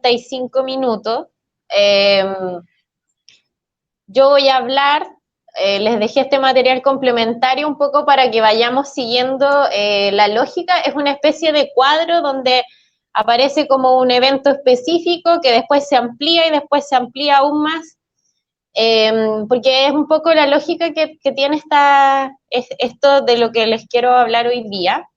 45 minutos. Yo voy a hablar, les dejé este material complementario un poco para que vayamos siguiendo la lógica. Es una especie de cuadro donde aparece como un evento específico que después se amplía y después se amplía aún más, porque es un poco la lógica que tiene esto de lo que les quiero hablar hoy día.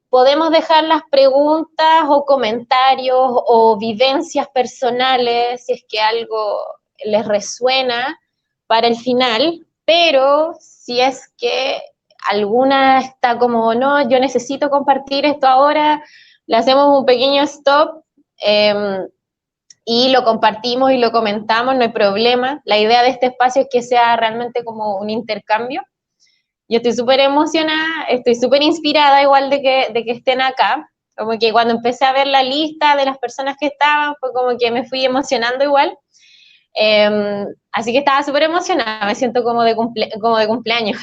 Podemos dejar las preguntas o comentarios o vivencias personales, si es que algo les resuena, para el final, pero si es que alguna está como, no, yo necesito compartir esto ahora, le hacemos un pequeño stop y lo compartimos y lo comentamos, no hay problema. La idea de este espacio es que sea realmente como un intercambio. Yo estoy súper emocionada, estoy súper inspirada igual de que estén acá, como que cuando empecé a ver la lista de las personas que estaban, fue como que me fui emocionando igual, así que estaba súper emocionada, me siento como de cumpleaños,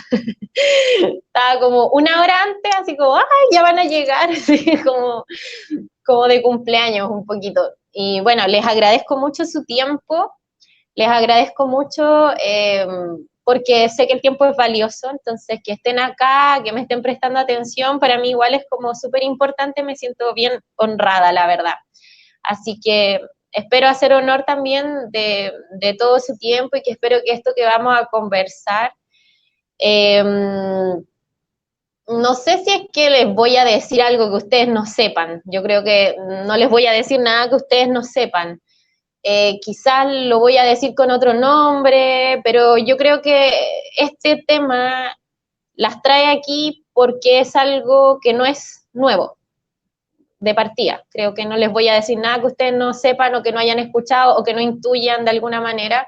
estaba como una hora antes, así como, ¡ay, ya van a llegar! Así como de cumpleaños un poquito. Y bueno, les agradezco mucho su tiempo, les agradezco mucho porque sé que el tiempo es valioso, entonces que estén acá, que me estén prestando atención, para mí igual es como súper importante, me siento bien honrada, la verdad. Así que espero hacer honor también de todo su tiempo y que espero que esto que vamos a conversar, no sé si es que les voy a decir algo que ustedes no sepan, yo creo que no les voy a decir nada que ustedes no sepan. Quizás lo voy a decir con otro nombre, pero yo creo que este tema las trae aquí porque es algo que no es nuevo de partida. Creo que no les voy a decir nada que ustedes no sepan o que no hayan escuchado o que no intuyan de alguna manera,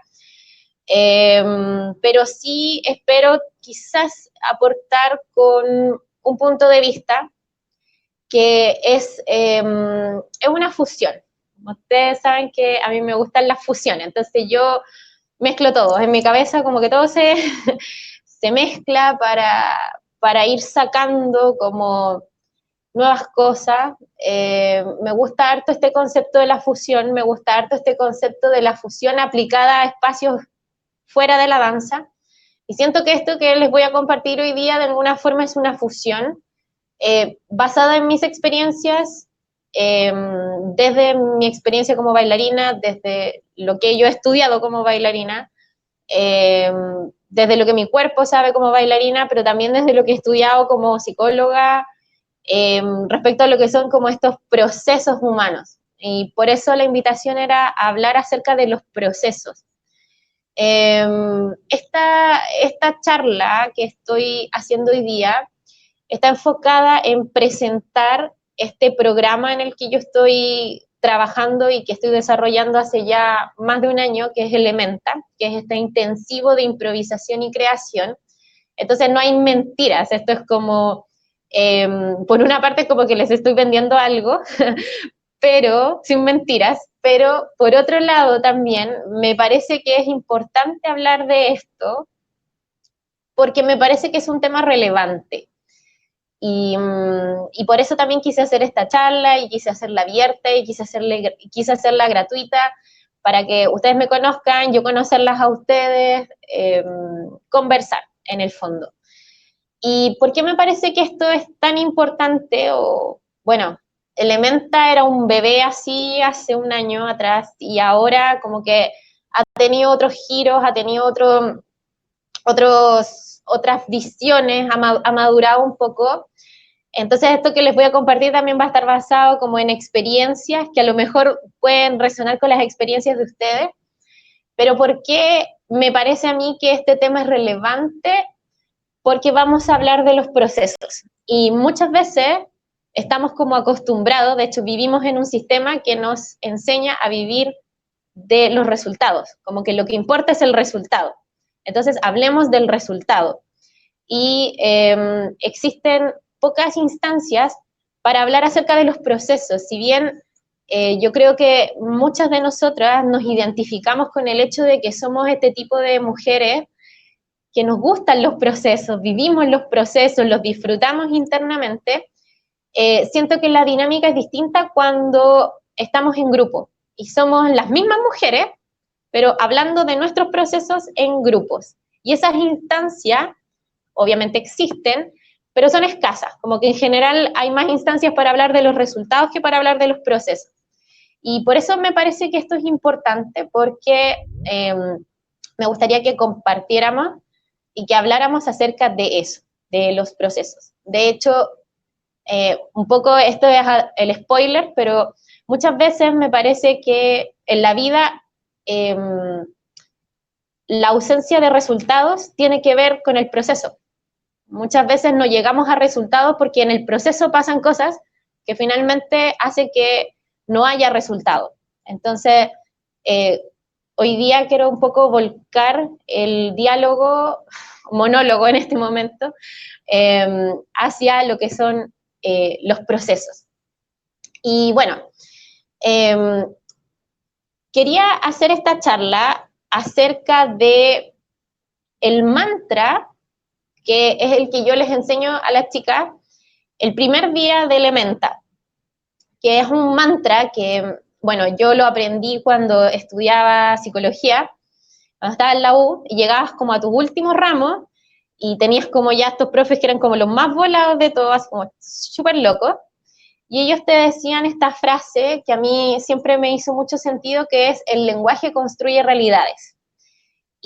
pero sí espero quizás aportar con un punto de vista que es una fusión. Ustedes saben que a mí me gustan las fusiones, entonces yo mezclo todo, en mi cabeza como que todo se mezcla para ir sacando como nuevas cosas. Me gusta harto este concepto de la fusión, me gusta harto este concepto de la fusión aplicada a espacios fuera de la danza, y siento que esto que les voy a compartir hoy día de alguna forma es una fusión basada en mis experiencias, desde mi experiencia como bailarina, desde lo que yo he estudiado como bailarina, eh, desde lo que mi cuerpo sabe como bailarina, pero también desde lo que he estudiado como psicóloga, respecto a lo que son como estos procesos humanos. Y por eso la invitación era hablar acerca de los procesos. Esta charla que estoy haciendo hoy día está enfocada en presentar este programa en el que yo estoy trabajando y que estoy desarrollando hace ya más de un año, que es Elementa, que es este intensivo de improvisación y creación. Entonces no hay mentiras, esto es como, por una parte como que les estoy vendiendo algo, pero sin mentiras, pero por otro lado también me parece que es importante hablar de esto porque me parece que es un tema relevante. Y por eso también quise hacer esta charla y quise hacerla abierta y quise hacerla gratuita para que ustedes me conozcan, yo conocerlas a ustedes, conversar en el fondo. ¿Y por qué me parece que esto es tan importante? O, bueno, Elementa era un bebé así hace un año atrás y ahora como que ha tenido otros giros, ha tenido otras visiones, ha madurado un poco. Entonces esto que les voy a compartir también va a estar basado como en experiencias que a lo mejor pueden resonar con las experiencias de ustedes, pero ¿por qué me parece a mí que este tema es relevante? Porque vamos a hablar de los procesos y muchas veces estamos como acostumbrados, de hecho vivimos en un sistema que nos enseña a vivir de los resultados, como que lo que importa es el resultado. Entonces hablemos del resultado. Y existen pocas instancias para hablar acerca de los procesos. Si bien yo creo que muchas de nosotras nos identificamos con el hecho de que somos este tipo de mujeres que nos gustan los procesos, vivimos los procesos, los disfrutamos internamente, siento que la dinámica es distinta cuando estamos en grupo y somos las mismas mujeres, pero hablando de nuestros procesos en grupos. Y esas instancias obviamente existen, pero son escasas, como que en general hay más instancias para hablar de los resultados que para hablar de los procesos. Y por eso me parece que esto es importante, porque me gustaría que compartiéramos y que habláramos acerca de eso, de los procesos. De hecho, un poco esto es el spoiler, pero muchas veces me parece que en la vida la ausencia de resultados tiene que ver con el proceso. Muchas veces no llegamos a resultados porque en el proceso pasan cosas que finalmente hace que no haya resultado. Entonces, hoy día quiero un poco volcar el diálogo, monólogo en este momento, hacia lo que son los procesos. Y bueno, quería hacer esta charla acerca de el mantra, que es el que yo les enseño a las chicas el primer día de Elementa, que es un mantra que, bueno, yo lo aprendí cuando estudiaba psicología, cuando estaba en la U, y llegabas como a tus últimos ramos, y tenías como ya estos profes que eran como los más volados de todas, como súper locos, y ellos te decían esta frase que a mí siempre me hizo mucho sentido, que es: el lenguaje construye realidades.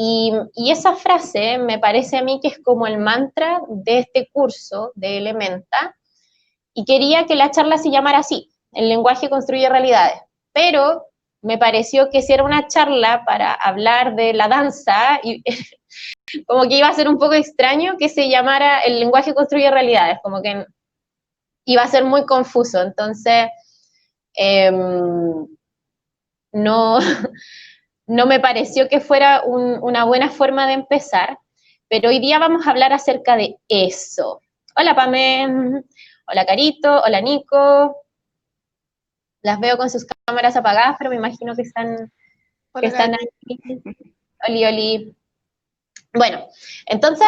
Y esa frase me parece a mí que es como el mantra de este curso de Elementa, y quería que la charla se llamara así: el lenguaje construye realidades. Pero me pareció que si era una charla para hablar de la danza, y como que iba a ser un poco extraño que se llamara el lenguaje construye realidades, como que iba a ser muy confuso. Entonces, no, no me pareció que fuera una buena forma de empezar, pero hoy día vamos a hablar acerca de eso. Hola Pamé, hola Carito, hola Nico. Las veo con sus cámaras apagadas, pero me imagino que están ahí. Oli, oli. Bueno, entonces,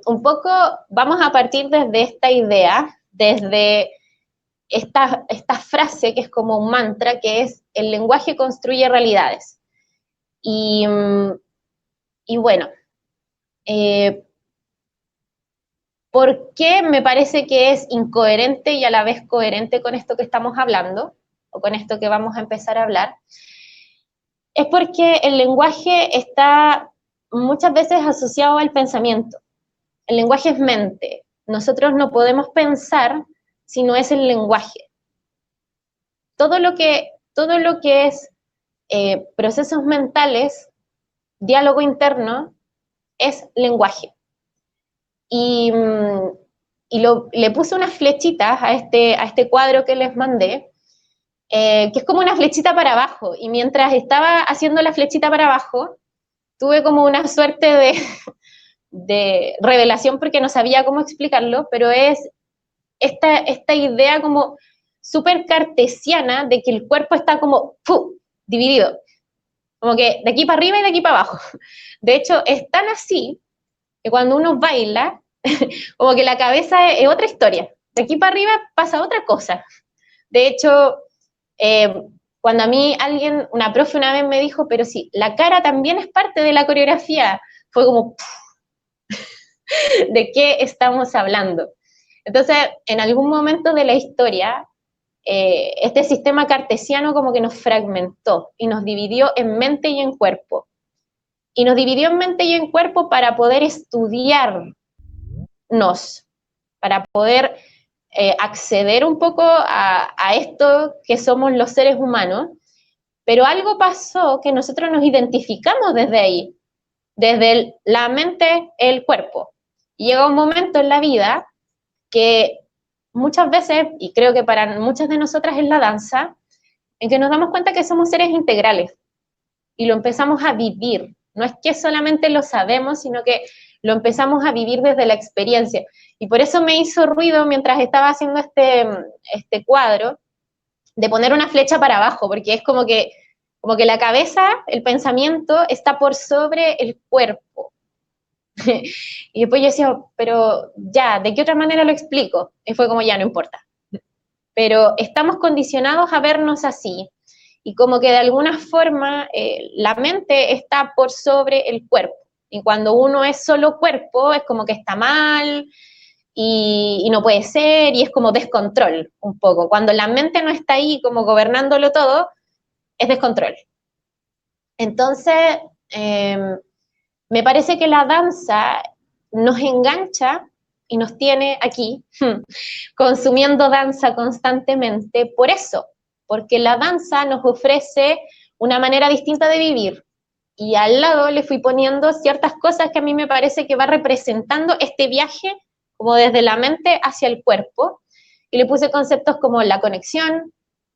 un poco vamos a partir desde esta idea, desde esta frase que es como un mantra, que es: el lenguaje construye realidades. Y, y bueno, ¿por qué me parece que es incoherente y a la vez coherente con esto que estamos hablando, o con esto que vamos a empezar a hablar? Es porque el lenguaje está muchas veces asociado al pensamiento. El lenguaje es mente. Nosotros no podemos pensar si no es el lenguaje. Todo lo que es procesos mentales, diálogo interno, es lenguaje. Y, le puse unas flechitas a este cuadro que les mandé, que es como una flechita para abajo. Y mientras estaba haciendo la flechita para abajo, tuve como una suerte de revelación, porque no sabía cómo explicarlo, pero es esta idea como súper cartesiana de que el cuerpo está como dividido, como que de aquí para arriba y de aquí para abajo. De hecho, es tan así que cuando uno baila, como que la cabeza es otra historia, de aquí para arriba pasa otra cosa. De hecho, cuando a mí una profe una vez me dijo: pero sí, la cara también es parte de la coreografía, fue como, ¿de qué estamos hablando? Entonces, en algún momento de la historia, este sistema cartesiano como que nos fragmentó y nos dividió en mente y en cuerpo. Y nos dividió en mente y en cuerpo para poder estudiarnos, para poder acceder un poco a esto que somos los seres humanos. Pero algo pasó que nosotros nos identificamos desde ahí, desde la mente, el cuerpo. Y llega un momento en la vida que muchas veces, y creo que para muchas de nosotras es la danza, en que nos damos cuenta que somos seres integrales y lo empezamos a vivir. No es que solamente lo sabemos, sino que lo empezamos a vivir desde la experiencia. Y por eso me hizo ruido mientras estaba haciendo este cuadro, de poner una flecha para abajo, porque es como que la cabeza, el pensamiento, está por sobre el cuerpo. Y después yo decía: pero ya, ¿de qué otra manera lo explico? Y fue como: ya, no importa. pero estamos condicionados a vernos así, y como que de alguna forma la mente está por sobre el cuerpo, y cuando uno es solo cuerpo, es como que está mal, y no puede ser, y es como descontrol un poco. Cuando la mente no está ahí como gobernándolo todo, es descontrol. Entonces, me parece que la danza nos engancha y nos tiene aquí consumiendo danza constantemente por eso, porque la danza nos ofrece una manera distinta de vivir. Y al lado le fui poniendo ciertas cosas que a mí me parece que va representando este viaje como desde la mente hacia el cuerpo, y le puse conceptos como la conexión,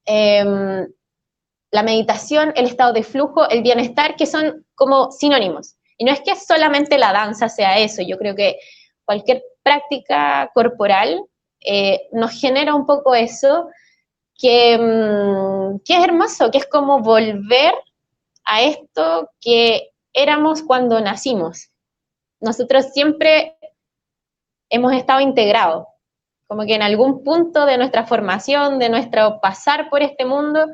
la meditación, el estado de flujo, el bienestar, que son como sinónimos. Y no es que solamente la danza sea eso, yo creo que cualquier práctica corporal nos genera un poco eso, que es hermoso, que es como volver a esto que éramos cuando nacimos. Nosotros siempre hemos estado integrados, como que en algún punto de nuestra formación, de nuestro pasar por este mundo,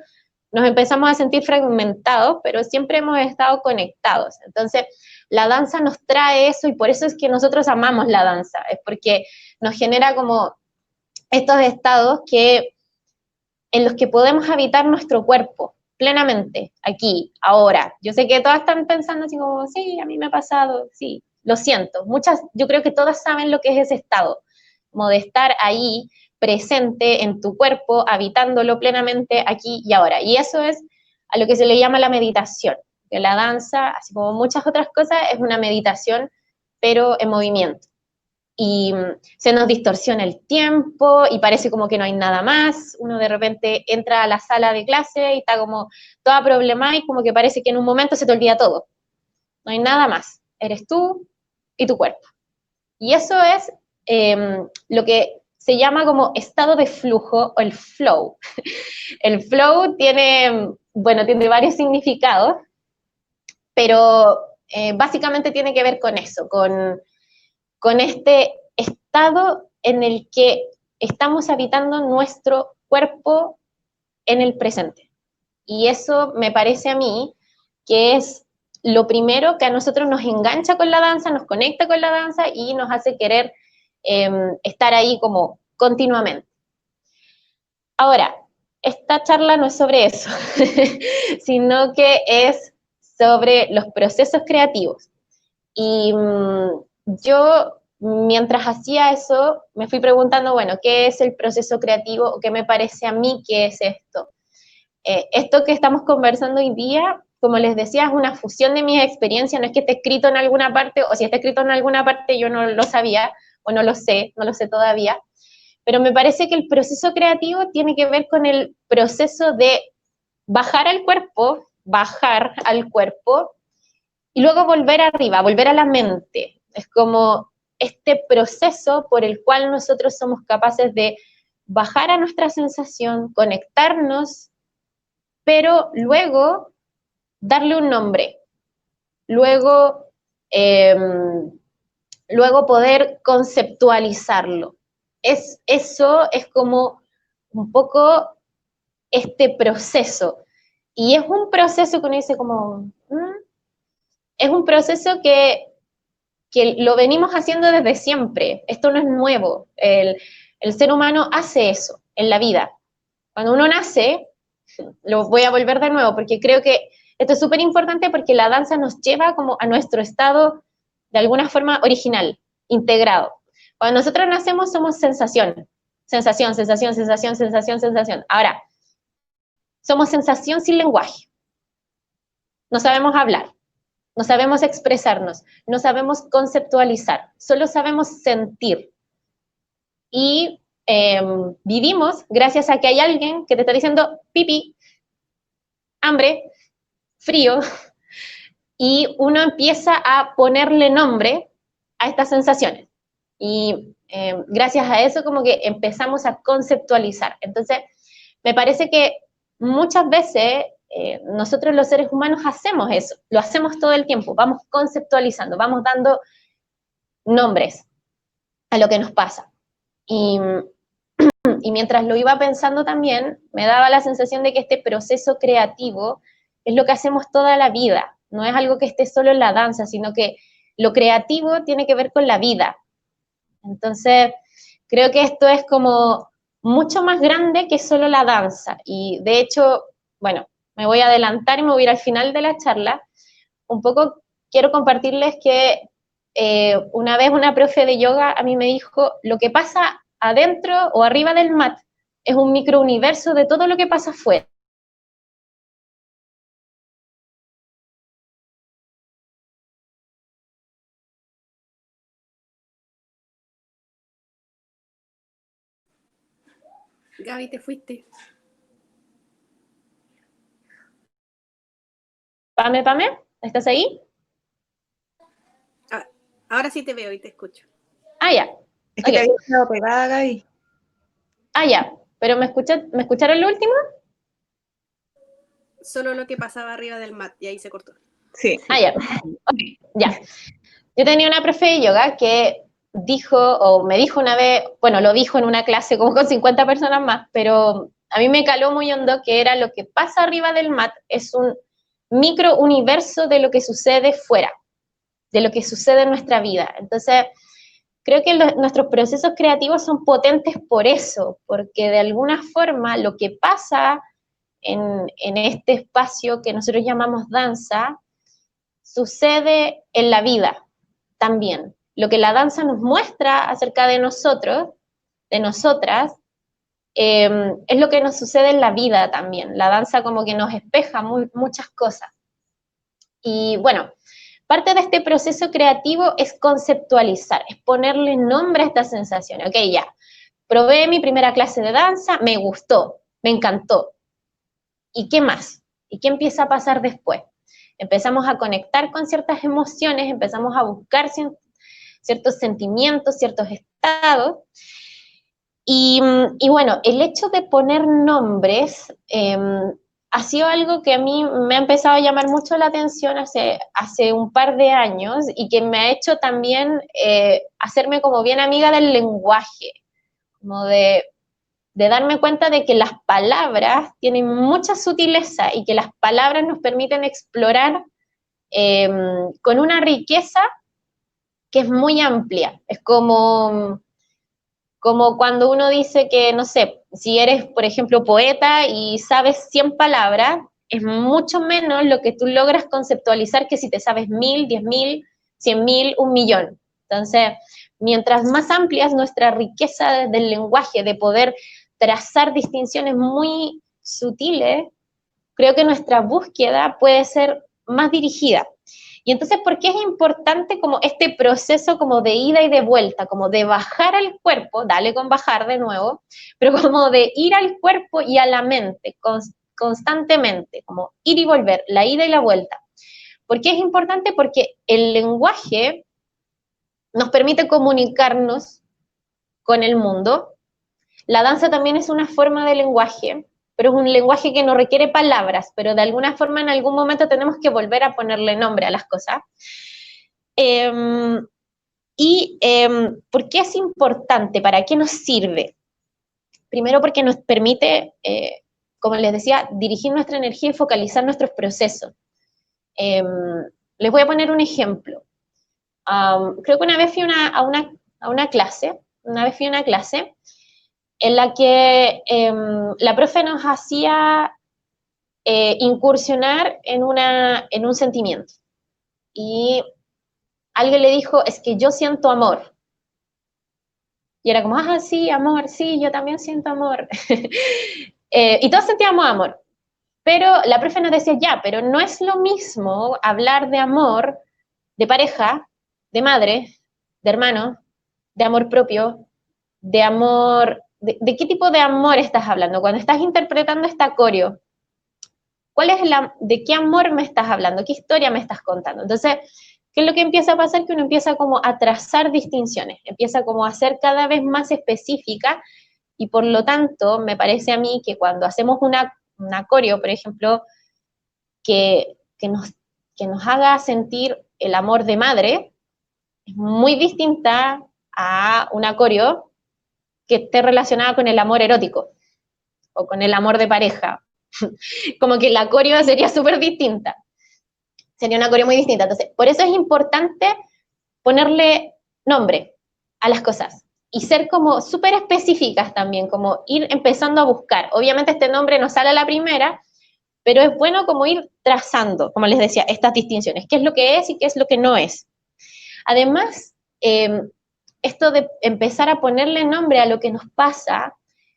nos empezamos a sentir fragmentados, pero siempre hemos estado conectados. Entonces, la danza nos trae eso, y por eso es que nosotros amamos la danza, es porque nos genera como estos estados en los que podemos habitar nuestro cuerpo plenamente, aquí, ahora. Yo sé que todas están pensando así como, sí, a mí me ha pasado, sí, lo siento. Yo creo que todas saben lo que es ese estado, como de estar ahí, presente en tu cuerpo, habitándolo plenamente aquí y ahora. Y eso es a lo que se le llama la meditación, que la danza, así como muchas otras cosas, es una meditación, pero en movimiento. Y se nos distorsiona el tiempo y parece como que no hay nada más. Uno de repente entra a la sala de clase y está como toda problemada, y como que parece que en un momento se te olvida todo. No hay nada más. Eres tú y tu cuerpo. Y eso es lo que se llama como estado de flujo o el flow. El flow tiene, bueno, tiene varios significados, pero básicamente tiene que ver con eso, con este estado en el que estamos habitando nuestro cuerpo en el presente. Y eso me parece a mí que es lo primero que a nosotros nos engancha con la danza, nos conecta con la danza y nos hace querer estar ahí como continuamente. Ahora, esta charla no es sobre eso, sino que es sobre los procesos creativos. Y yo, mientras hacía eso, me fui preguntando, bueno, ¿qué es el proceso creativo? ¿O qué me parece a mí que es esto? Esto que estamos conversando hoy día, como les decía, es una fusión de mis experiencias, no es que esté escrito en alguna parte, o si está escrito en alguna parte yo no lo sabía, o no lo sé todavía, pero me parece que el proceso creativo tiene que ver con el proceso de bajar al cuerpo, y luego volver arriba, volver a la mente. Es como este proceso por el cual nosotros somos capaces de bajar a nuestra sensación, conectarnos, pero luego darle un nombre, luego, eh, luego poder conceptualizarlo. Eso es como un poco este proceso. Y es un proceso que uno dice como, es un proceso que lo venimos haciendo desde siempre. Esto no es nuevo. El ser humano hace eso en la vida. Cuando uno nace, lo voy a volver de nuevo, porque creo que esto es súper importante, porque la danza nos lleva como a nuestro estado de alguna forma original, integrado. Cuando nosotros nacemos somos sensación, sensación, sensación, sensación, sensación, sensación. Ahora, somos sensación sin lenguaje. No sabemos hablar, no sabemos expresarnos, no sabemos conceptualizar, solo sabemos sentir. Y vivimos gracias a que hay alguien que te está diciendo pipí, hambre, frío, y uno empieza a ponerle nombre a estas sensaciones. Y gracias a eso como que empezamos a conceptualizar. Entonces, me parece que muchas veces nosotros los seres humanos hacemos eso, lo hacemos todo el tiempo, vamos conceptualizando, vamos dando nombres a lo que nos pasa. Y y mientras lo iba pensando también, me daba la sensación de que este proceso creativo es lo que hacemos toda la vida, no es algo que esté solo en la danza, sino que lo creativo tiene que ver con la vida. Entonces, creo que esto es como mucho más grande que solo la danza. Y de hecho, bueno, me voy a adelantar y me voy a ir al final de la charla. Un poco quiero compartirles que una vez una profe de yoga a mí me dijo, lo que pasa adentro o arriba del mat es un microuniverso de todo lo que pasa afuera. Gaby, te fuiste. Pame, Pame, ¿estás ahí? Ah, ahora sí te veo y te escucho. Ah, ya. Es que Ok. te había quedado pegada, Gaby. Ah, ya. ¿Pero me escucharon lo último? Solo lo que pasaba arriba del mat y ahí se cortó. Sí. Ah, ya. Okay, ya. Yo tenía una profe de yoga que dijo, o me dijo una vez, bueno, lo dijo en una clase como con 50 personas más, pero a mí me caló muy hondo que era lo que pasa arriba del mat, es un micro universo de lo que sucede fuera, de lo que sucede en nuestra vida. Entonces, creo que nuestros procesos creativos son potentes por eso, porque de alguna forma lo que pasa en este espacio que nosotros llamamos danza, sucede en la vida también. Lo que la danza nos muestra acerca de nosotros, de nosotras, es lo que nos sucede en la vida también. La danza como que nos espeja muchas cosas. Y bueno, parte de este proceso creativo es conceptualizar, es ponerle nombre a estas sensaciones. Ok, ya, probé mi primera clase de danza, me gustó, me encantó. ¿Y qué más? ¿Y qué empieza a pasar después? Empezamos a conectar con ciertas emociones, empezamos a buscar ciertos sentimientos, ciertos estados. Y bueno, el hecho de poner nombres ha sido algo que a mí me ha empezado a llamar mucho la atención hace un par de años y que me ha hecho también hacerme como bien amiga del lenguaje, como de darme cuenta de que las palabras tienen mucha sutileza y que las palabras nos permiten explorar con una riqueza que es muy amplia. Es como cuando uno dice que, no sé, si eres, por ejemplo, poeta y sabes 100 palabras, es mucho menos lo que tú logras conceptualizar que si te sabes 1000, 10.000, 100.000, 1.000.000. Entonces, mientras más amplia es nuestra riqueza del lenguaje, de poder trazar distinciones muy sutiles, creo que nuestra búsqueda puede ser más dirigida. Y entonces, ¿por qué es importante como este proceso como de ida y de vuelta, como de bajar al cuerpo, dale con bajar de nuevo, pero como de ir al cuerpo y a la mente constantemente, como ir y volver, la ida y la vuelta? ¿Por qué es importante? Porque el lenguaje nos permite comunicarnos con el mundo. La danza también es una forma de lenguaje, pero es un lenguaje que no requiere palabras, pero de alguna forma en algún momento tenemos que volver a ponerle nombre a las cosas. ¿Por qué es importante? ¿Para qué nos sirve? Primero porque nos permite, como les decía, dirigir nuestra energía y focalizar nuestros procesos. Les voy a poner un ejemplo. Creo que una vez fui a una clase, en la que la profe nos hacía incursionar en un sentimiento. Y alguien le dijo, es que yo siento amor. Y era como, ah, sí, amor, sí, yo también siento amor. Y todos sentíamos amor. Pero la profe nos decía, ya, pero no es lo mismo hablar de amor, de pareja, de madre, de hermano, de amor propio, de amor, ¿de qué tipo de amor estás hablando? Cuando estás interpretando esta coreo, ¿de qué amor me estás hablando? ¿Qué historia me estás contando? Entonces, ¿qué es lo que empieza a pasar? Que uno empieza como a trazar distinciones, empieza como a ser cada vez más específica y por lo tanto, me parece a mí que cuando hacemos una coreo, por ejemplo, que, que, nos, que nos haga sentir el amor de madre, es muy distinta a una coreo que esté relacionada con el amor erótico o con el amor de pareja. Como que la coreo sería súper distinta. Sería una coreo muy distinta. Entonces, por eso es importante ponerle nombre a las cosas y ser como súper específicas también, como ir empezando a buscar. Obviamente este nombre no sale a la primera, pero es bueno como ir trazando, como les decía, estas distinciones, qué es lo que es y qué es lo que no es. Además, esto de empezar a ponerle nombre a lo que nos pasa,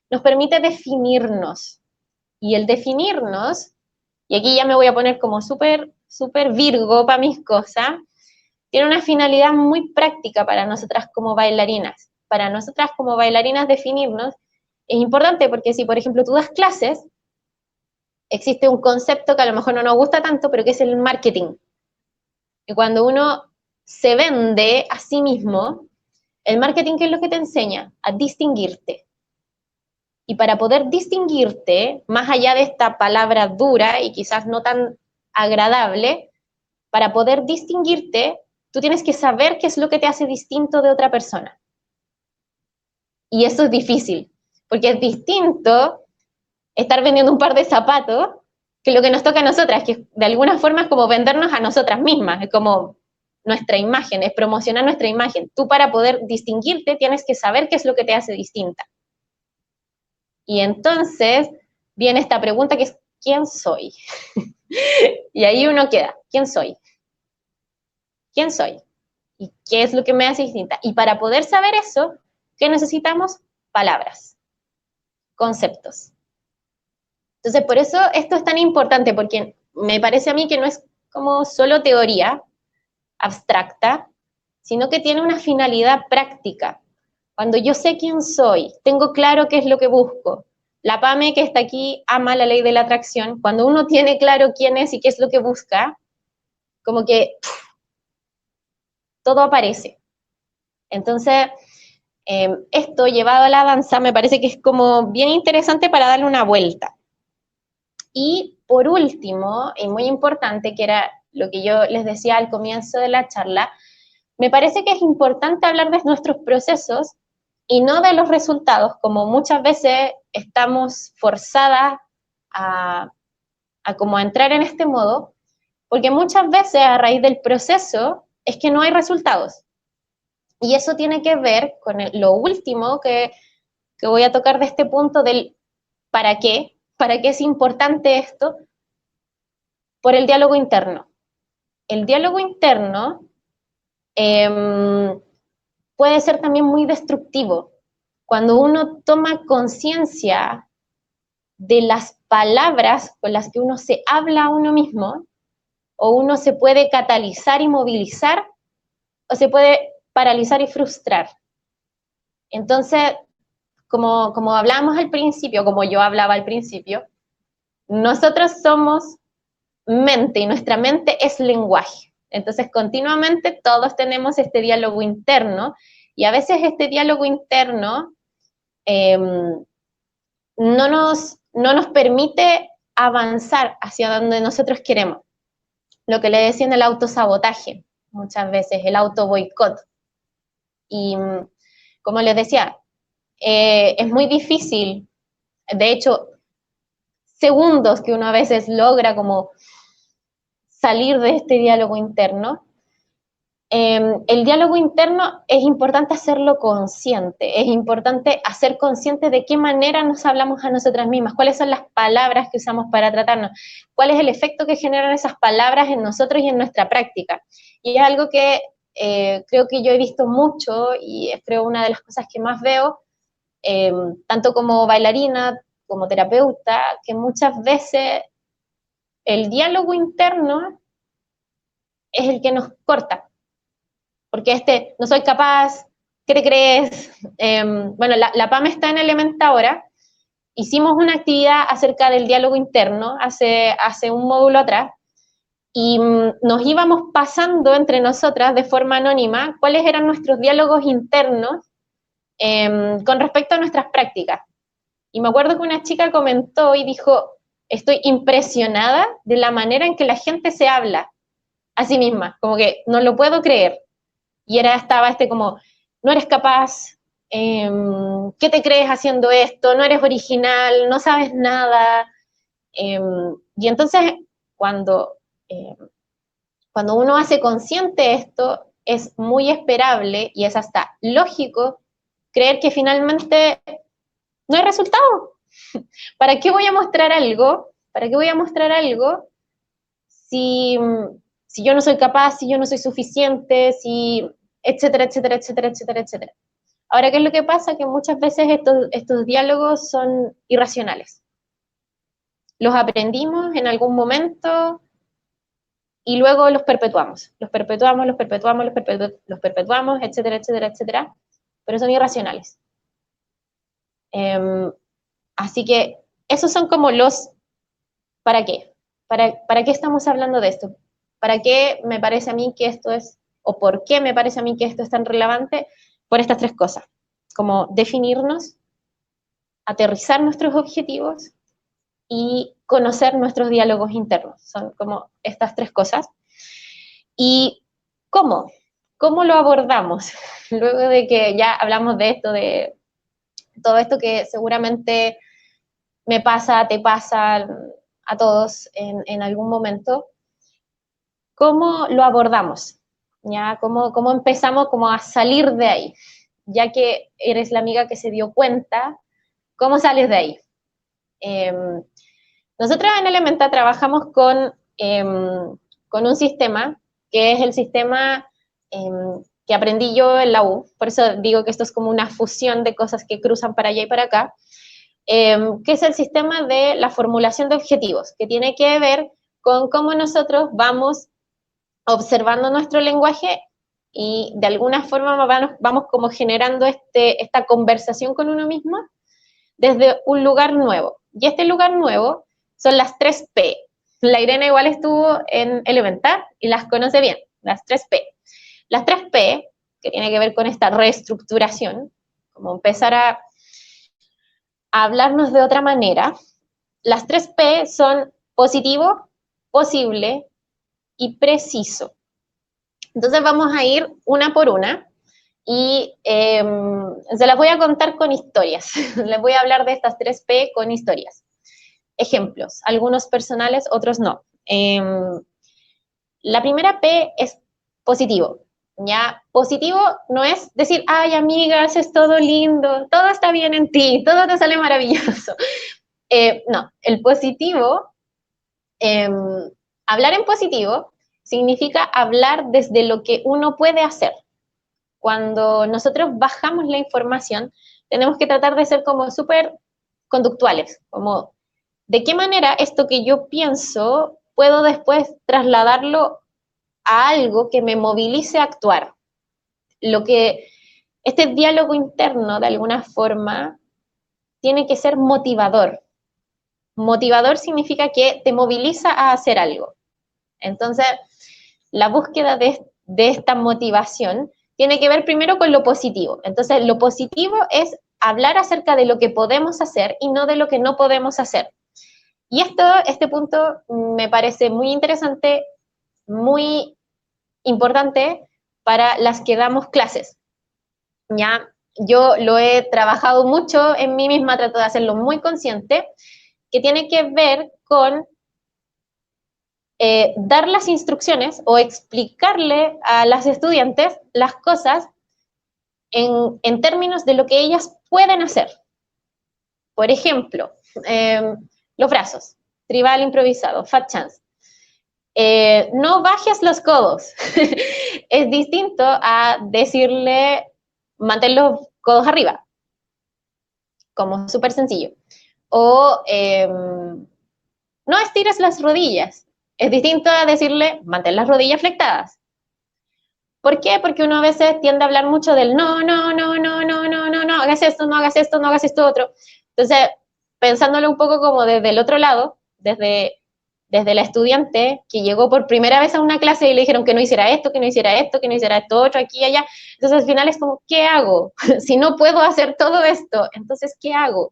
nos permite definirnos. Y el definirnos, y aquí ya me voy a poner como súper Virgo para mis cosas, tiene una finalidad muy práctica para nosotras como bailarinas. Para nosotras como bailarinas definirnos es importante porque si, por ejemplo, tú das clases, existe un concepto que a lo mejor no nos gusta tanto, pero que es el marketing. Y cuando uno se vende a sí mismo, el marketing, ¿qué es lo que te enseña? A distinguirte. Y para poder distinguirte, más allá de esta palabra dura y quizás no tan agradable, para poder distinguirte, tú tienes que saber qué es lo que te hace distinto de otra persona. Y eso es difícil, porque es distinto estar vendiendo un par de zapatos que lo que nos toca a nosotras, que de alguna forma es como vendernos a nosotras mismas, es como nuestra imagen, es promocionar nuestra imagen. Tú para poder distinguirte tienes que saber qué es lo que te hace distinta. Y entonces viene esta pregunta que es, ¿quién soy? Y ahí uno queda, ¿quién soy? ¿Quién soy? ¿Y qué es lo que me hace distinta? Y para poder saber eso, ¿qué necesitamos? Palabras, conceptos. Entonces, por eso esto es tan importante, porque me parece a mí que no es como solo teoría abstracta, sino que tiene una finalidad práctica. Cuando yo sé quién soy, tengo claro qué es lo que busco. La Pame que está aquí ama la ley de la atracción. Cuando uno tiene claro quién es y qué es lo que busca, como que todo aparece. Entonces, esto llevado a la danza me parece que es como bien interesante para darle una vuelta. Y por último, y muy importante, que era lo que yo les decía al comienzo de la charla, me parece que es importante hablar de nuestros procesos y no de los resultados, como muchas veces estamos forzadas como a entrar en este modo, porque muchas veces a raíz del proceso es que no hay resultados. Y eso tiene que ver con lo último que voy a tocar de este punto del ¿para qué? ¿Para qué es importante esto? Por el diálogo interno. El diálogo interno puede ser también muy destructivo. Cuando uno toma conciencia de las palabras con las que uno se habla a uno mismo, o uno se puede catalizar y movilizar, o se puede paralizar y frustrar. Entonces, como hablábamos al principio, como yo hablaba al principio, nosotros somos mente y nuestra mente es lenguaje. Entonces, continuamente todos tenemos este diálogo interno y a veces este diálogo interno no nos permite avanzar hacia donde nosotros queremos. Lo que le decían el autosabotaje, muchas veces, el autoboicot. Y como les decía, es muy difícil, de hecho, segundos que uno a veces logra como salir de este diálogo interno. El diálogo interno es importante hacerlo consciente, es importante hacer consciente de qué manera nos hablamos a nosotras mismas, cuáles son las palabras que usamos para tratarnos, cuál es el efecto que generan esas palabras en nosotros y en nuestra práctica. Y es algo que creo que yo he visto mucho y es creo una de las cosas que más veo, tanto como bailarina, como terapeuta, que muchas veces el diálogo interno es el que nos corta. Porque no soy capaz, ¿qué te crees? Bueno, la PAM está en Elementa ahora, hicimos una actividad acerca del diálogo interno hace un módulo atrás, y nos íbamos pasando entre nosotras de forma anónima cuáles eran nuestros diálogos internos con respecto a nuestras prácticas. Y me acuerdo que una chica comentó y dijo, estoy impresionada de la manera en que la gente se habla a sí misma, como que no lo puedo creer. Y estaba como, no eres capaz, ¿qué te crees haciendo esto? No eres original, no sabes nada. Y entonces, cuando, cuando uno hace consciente esto, es muy esperable y es hasta lógico creer que finalmente no hay resultado. ¿Para qué voy a mostrar algo? ¿Para qué voy a mostrar algo si, si yo no soy capaz, si yo no soy suficiente, si etcétera, etcétera, etcétera, etcétera, etcétera? Ahora, ¿qué es lo que pasa? Que muchas veces estos diálogos son irracionales. Los aprendimos en algún momento y luego los perpetuamos. Los perpetuamos, los perpetuamos, los perpetuamos, etcétera, etcétera, etcétera, pero son irracionales. Así que esos son como los ¿para qué? ¿Para qué estamos hablando de esto? ¿Para qué me parece a mí que esto es, o por qué me parece a mí que esto es tan relevante? Por estas tres cosas, como definirnos, aterrizar nuestros objetivos y conocer nuestros diálogos internos. Son como estas tres cosas. ¿Y cómo? ¿Cómo lo abordamos? Luego de que ya hablamos de esto, de todo esto que seguramente me pasa, te pasa a todos en algún momento, ¿cómo lo abordamos? ¿Ya? ¿Cómo empezamos como a salir de ahí? Ya que eres la amiga que se dio cuenta, ¿cómo sales de ahí? Eh, Nosotros en Elementa trabajamos con un sistema que es el sistema que aprendí yo en la U, por eso digo que esto es como una fusión de cosas que cruzan para allá y para acá, que es el sistema de la formulación de objetivos, que tiene que ver con cómo nosotros vamos observando nuestro lenguaje y de alguna forma vamos como generando esta conversación con uno mismo desde un lugar nuevo. Y este lugar nuevo son las 3P. La Irene igual estuvo en Elementar y las conoce bien, las 3P. Las 3P, que tiene que ver con esta reestructuración, como empezar a hablarnos de otra manera, las 3P son positivo, posible y preciso. Entonces vamos a ir una por una y se las voy a contar con historias. Les voy a hablar de estas 3P con historias. Ejemplos, algunos personales, otros no. La primera P es positivo. ¿Ya? Positivo no es decir, ay, amigas, es todo lindo, todo está bien en ti, todo te sale maravilloso. No, el positivo, hablar en positivo significa hablar desde lo que uno puede hacer. Cuando nosotros bajamos la información, tenemos que tratar de ser como súper conductuales, como de qué manera esto que yo pienso puedo después trasladarlo a algo que me movilice a actuar. Este diálogo interno, de alguna forma, tiene que ser motivador. Motivador significa que te moviliza a hacer algo. Entonces, la búsqueda de esta motivación tiene que ver primero con lo positivo. Entonces, lo positivo es hablar acerca de lo que podemos hacer y no de lo que no podemos hacer. Y este punto me parece muy interesante, muy importante para las que damos clases. ¿Ya? Yo lo he trabajado mucho en mí misma, trato de hacerlo muy consciente, que tiene que ver con dar las instrucciones o explicarle a las estudiantes las cosas en términos de lo que ellas pueden hacer. Por ejemplo, los brazos, tribal improvisado, fat chance. No bajes los codos. Es distinto a decirle mantén los codos arriba, como súper sencillo. O no estires las rodillas. Es distinto a decirle mantén las rodillas flectadas. ¿Por qué? Porque uno a veces tiende a hablar mucho del no, no, no, no, no, no, no, no, hagas esto, no hagas esto, no hagas esto otro. Entonces, pensándolo un poco como desde el otro lado, desde la estudiante que llegó por primera vez a una clase y le dijeron que no hiciera esto, que no hiciera esto, que no hiciera esto otro, aquí y allá. Entonces, al final es como, ¿qué hago? Si no puedo hacer todo esto, entonces, ¿qué hago?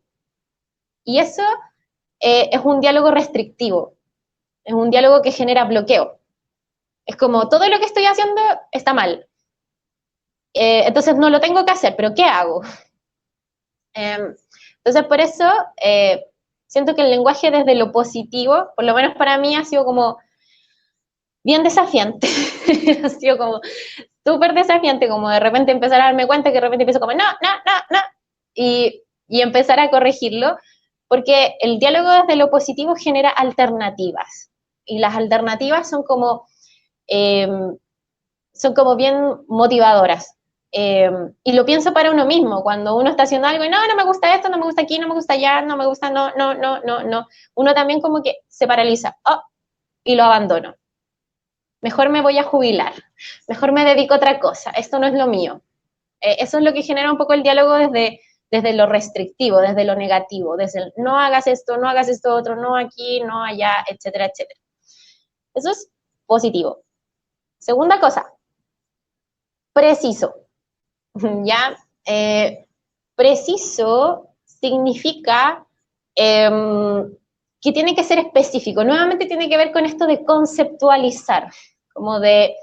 Y eso es un diálogo restrictivo, es un diálogo que genera bloqueo. Es como, todo lo que estoy haciendo está mal. Entonces no lo tengo que hacer, pero ¿qué hago? Entonces, por eso, siento que el lenguaje desde lo positivo, por lo menos para mí, ha sido como bien desafiante. Ha sido como súper desafiante, como de repente empezar a darme cuenta que de repente empiezo como, no, no, no, no, y empezar a corregirlo, porque el diálogo desde lo positivo genera alternativas, y las alternativas eh, son como bien motivadoras. Y lo pienso para uno mismo, cuando uno está haciendo algo y no, no me gusta esto, no me gusta aquí, no me gusta allá, no me gusta, no, no, no, no, no. Uno también como que se paraliza, oh, y lo abandono. Mejor me voy a jubilar, mejor me dedico a otra cosa, esto no es lo mío. Eso es lo que genera un poco el diálogo desde lo restrictivo, desde lo negativo, desde el no hagas esto, no hagas esto otro, no aquí, no allá, etcétera, etcétera. Eso es positivo. Segunda cosa, preciso. ¿Ya? Preciso significa que tiene que ser específico. Nuevamente tiene que ver con esto de conceptualizar, como de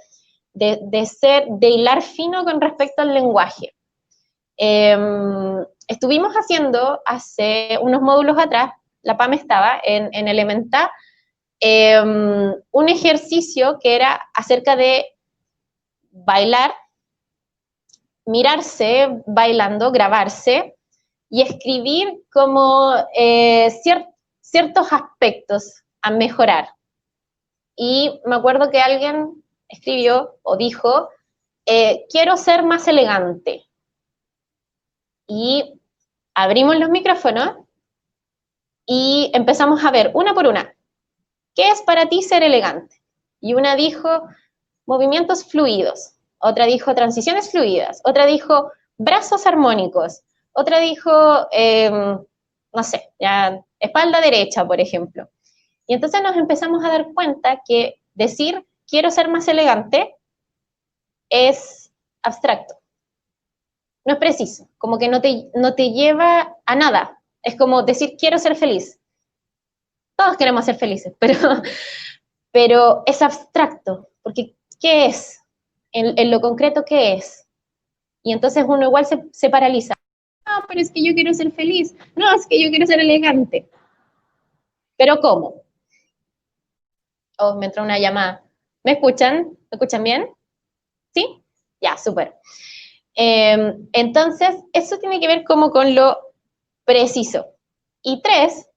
hilar fino con respecto al lenguaje. Estuvimos haciendo hace unos módulos atrás, la PAM estaba en Elementar, un ejercicio que era acerca de bailar, mirarse bailando, grabarse y escribir como ciertos aspectos a mejorar. Y me acuerdo que alguien escribió o dijo, quiero ser más elegante. Y abrimos los micrófonos y empezamos a ver una por una, ¿qué es para ti ser elegante? Y una dijo, movimientos fluidos. Otra dijo, transiciones fluidas. Otra dijo, brazos armónicos. Otra dijo, no sé, ya, espalda derecha, por ejemplo. Y entonces nos empezamos a dar cuenta que decir, quiero ser más elegante, es abstracto. No es preciso, como que no te lleva a nada. Es como decir, quiero ser feliz. Todos queremos ser felices, pero es abstracto, porque ¿qué es? En lo concreto, ¿qué es? Y entonces uno igual se paraliza. No, pero es que yo quiero ser feliz. No, es que yo quiero ser elegante. ¿Pero cómo? Oh, me entró una llamada. ¿Me escuchan? ¿Me escuchan bien? ¿Sí? Ya, súper. Entonces, eso tiene que ver como con lo preciso. Y tres,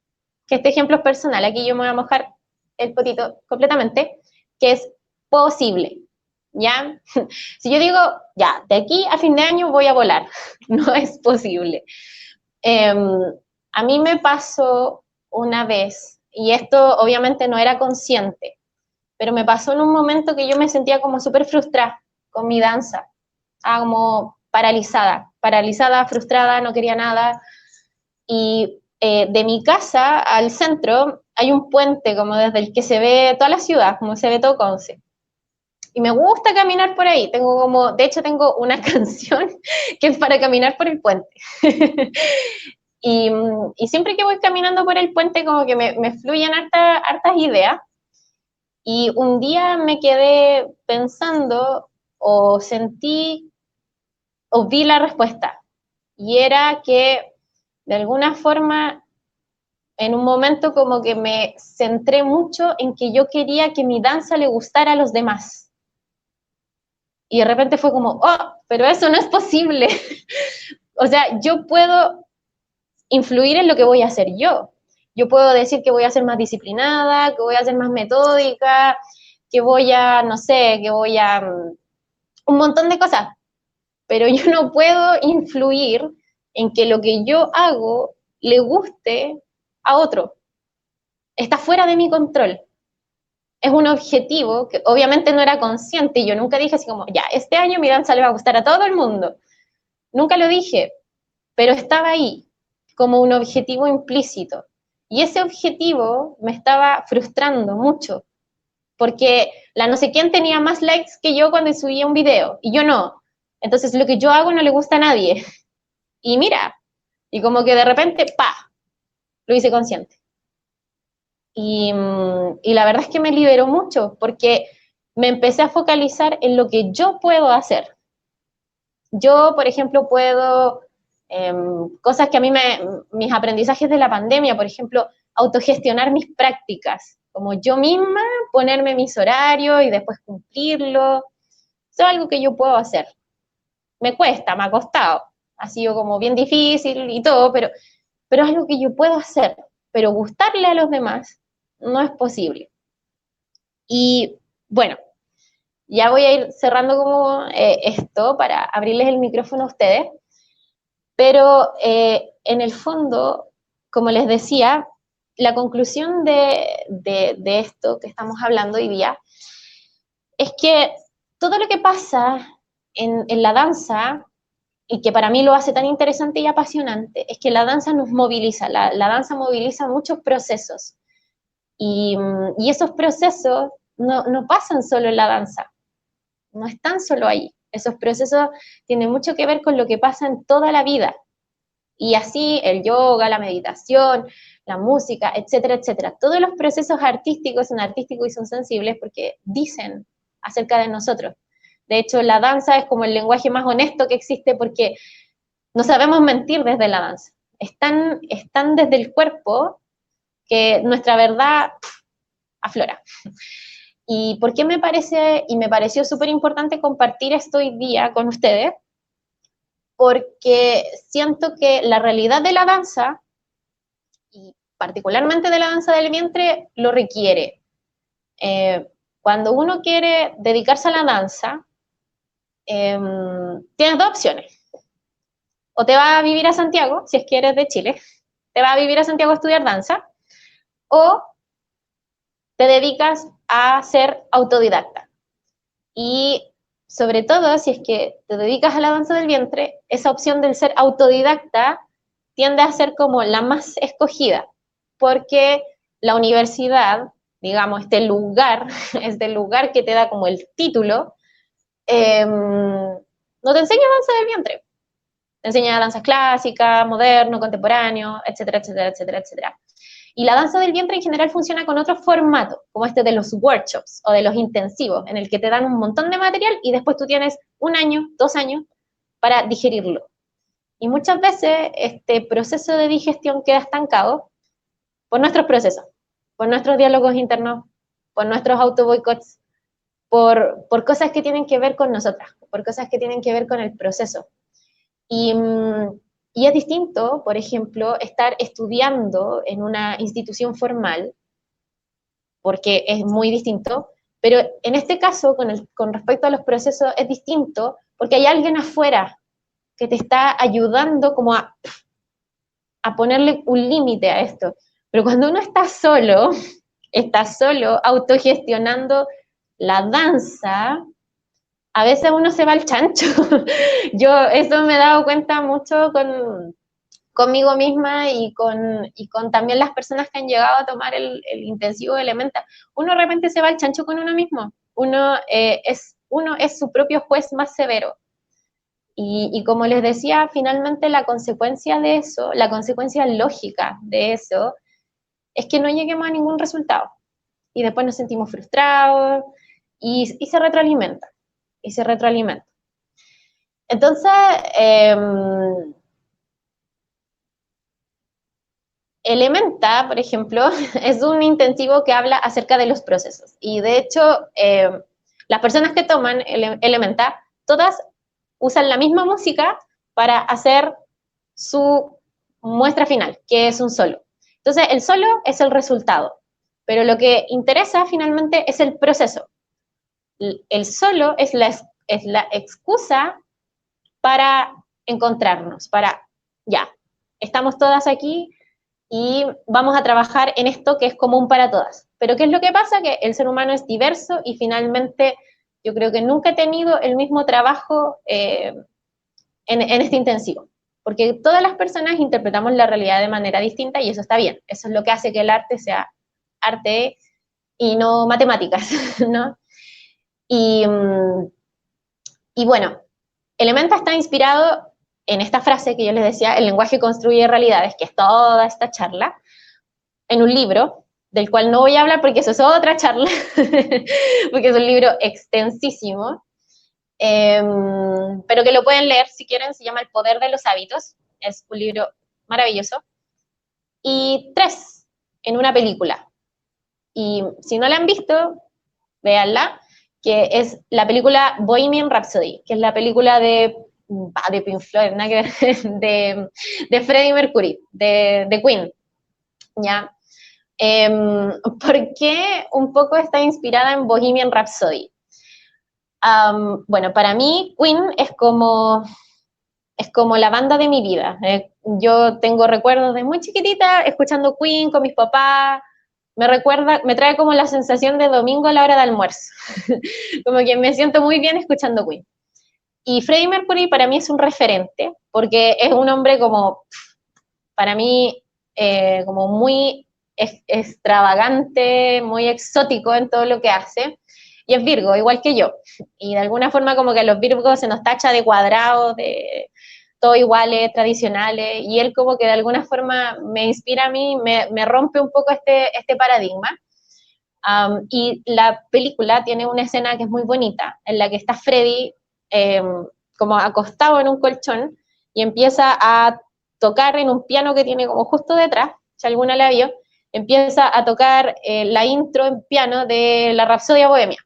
que este ejemplo es personal, aquí yo me voy a mojar el potito completamente, que es posible. ¿Ya? Si yo digo, ya, de aquí a fin de año voy a volar, no es posible. A mí me pasó una vez, y esto obviamente no era consciente, pero me pasó en un momento que yo me sentía como súper frustrada con mi danza, como paralizada, frustrada, no quería nada, y de mi casa al centro hay un puente como desde el que se ve toda la ciudad, como se ve todo Conce. Y me gusta caminar por ahí. De hecho, tengo una canción que es para caminar por el puente. y siempre que voy caminando por el puente, como que me fluyen hartas ideas. Y un día me quedé pensando o sentí o vi la respuesta. Y era que de alguna forma, en un momento como que me centré mucho en que yo quería que mi danza le gustara a los demás. Y de repente fue como, oh, pero eso no es posible. O sea, yo puedo influir en lo que voy a hacer yo. Yo puedo decir que voy a ser más disciplinada, que voy a ser más metódica, que voy a, no sé, que voy a un montón de cosas, pero yo no puedo influir en que lo que yo hago le guste a otro. Está fuera de mi control. Es un objetivo que obviamente no era consciente, y yo nunca dije así como, ya, este año mi danza le va a gustar a todo el mundo. Nunca lo dije, pero estaba ahí como un objetivo implícito. Y ese objetivo me estaba frustrando mucho, porque la no sé quién tenía más likes que yo cuando subía un video, y yo no. Entonces lo que yo hago no le gusta a nadie. Y mira, y como que de repente, ¡pa!, lo hice consciente. Y la verdad es que me liberó mucho, porque me empecé a focalizar en lo que yo puedo hacer. Yo, por ejemplo, puedo Cosas que a mí mis aprendizajes de la pandemia, por ejemplo, autogestionar mis prácticas, como yo misma ponerme mis horarios y después cumplirlo, eso es algo que yo puedo hacer. Me cuesta, me ha costado, ha sido como bien difícil y todo, pero es algo que yo puedo hacer, pero gustarle a los demás no es posible. Y bueno, ya voy a ir cerrando como esto para abrirles el micrófono a ustedes, pero en el fondo, como les decía, la conclusión de esto que estamos hablando hoy día es que todo lo que pasa en la danza, y que para mí lo hace tan interesante y apasionante, es que la danza nos moviliza, la danza moviliza muchos procesos, y esos procesos no pasan solo en la danza, no están solo ahí, esos procesos tienen mucho que ver con lo que pasa en toda la vida, y así el yoga, la meditación, la música, etcétera, etcétera. Todos los procesos artísticos son artísticos y son sensibles porque dicen acerca de nosotros. De hecho, la danza es como el lenguaje más honesto que existe porque no sabemos mentir desde la danza. Están desde el cuerpo que nuestra verdad aflora. ¿Y por qué me pareció súper importante compartir esto hoy día con ustedes? Porque siento que la realidad de la danza, y particularmente de la danza del vientre, lo requiere. Cuando uno quiere dedicarse a la danza, tienes dos opciones. O te vas a vivir a Santiago, si es que eres de Chile, te vas a vivir a Santiago a estudiar danza, o te dedicas a ser autodidacta. Y sobre todo, si es que te dedicas a la danza del vientre, esa opción del ser autodidacta tiende a ser como la más escogida, porque la universidad, digamos, este lugar que te da como el título, no te enseña danza del vientre, te enseña danza clásica, moderno, contemporáneo, etcétera, etcétera, etcétera, etcétera. Y la danza del vientre en general funciona con otro formato, como este de los workshops o de los intensivos, en el que te dan un montón de material y después tú tienes 1 año, 2 años para digerirlo. Y muchas veces este proceso de digestión queda estancado por nuestros procesos, por nuestros diálogos internos, por nuestros autoboicots, por cosas que tienen que ver con nosotras, por cosas que tienen que ver con el proceso. Y es distinto, por ejemplo, estar estudiando en una institución formal, porque es muy distinto, pero en este caso, con respecto a los procesos, es distinto porque hay alguien afuera que te está ayudando como a ponerle un límite a esto. Pero cuando uno está solo autogestionando la danza, a veces uno se va al chancho. Yo eso me he dado cuenta mucho conmigo misma y con también las personas que han llegado a tomar el intensivo de Elementa. Uno de repente se va al chancho con uno mismo. Uno es su propio juez más severo. Y como les decía, finalmente la consecuencia de eso, la consecuencia lógica de eso, es que no lleguemos a ningún resultado. Y después nos sentimos frustrados y se retroalimenta. Y se retroalimenta. Entonces, Elementa, por ejemplo, es un intensivo que habla acerca de los procesos. Y de hecho, las personas que toman Elementa, todas usan la misma música para hacer su muestra final, que es un solo. Entonces, el solo es el resultado, pero lo que interesa finalmente es el proceso. El solo es la excusa para encontrarnos, para, ya, estamos todas aquí y vamos a trabajar en esto que es común para todas. Pero ¿qué es lo que pasa? Que el ser humano es diverso y finalmente yo creo que nunca he tenido el mismo trabajo en este intensivo, porque todas las personas interpretamos la realidad de manera distinta y eso está bien, eso es lo que hace que el arte sea arte y no matemáticas, ¿no? Y bueno, Elementa está inspirado en esta frase que yo les decía, el lenguaje construye realidades, que es toda esta charla, en un libro, del cual no voy a hablar porque eso es otra charla, porque es un libro extensísimo, pero que lo pueden leer si quieren, se llama El poder de los hábitos, es un libro maravilloso, y 3 en una película. Y si no la han visto, véanla, que es la película Bohemian Rhapsody, que es la película de Pink Floyd, ¿no? de Freddie Mercury, de Queen, ¿ya? ¿Por qué un poco está inspirada en Bohemian Rhapsody? Bueno, para mí Queen es como la banda de mi vida. Yo tengo recuerdos de muy chiquitita escuchando Queen con mis papás. Me trae como la sensación de domingo a la hora de almuerzo. Como que me siento muy bien escuchando Queen. Y Freddie Mercury para mí es un referente, porque es un hombre como, para mí, como muy extravagante, muy exótico en todo lo que hace. Y es Virgo, igual que yo. Y de alguna forma como que a los Virgos se nos tacha de cuadrados, de todo iguales, tradicionales, y él como que de alguna forma me inspira a mí, me rompe un poco este paradigma. Y la película tiene una escena que es muy bonita, en la que está Freddy como acostado en un colchón y empieza a tocar en un piano que tiene como justo detrás, si alguna la vio, empieza a tocar la intro en piano de la Rapsodia Bohemia.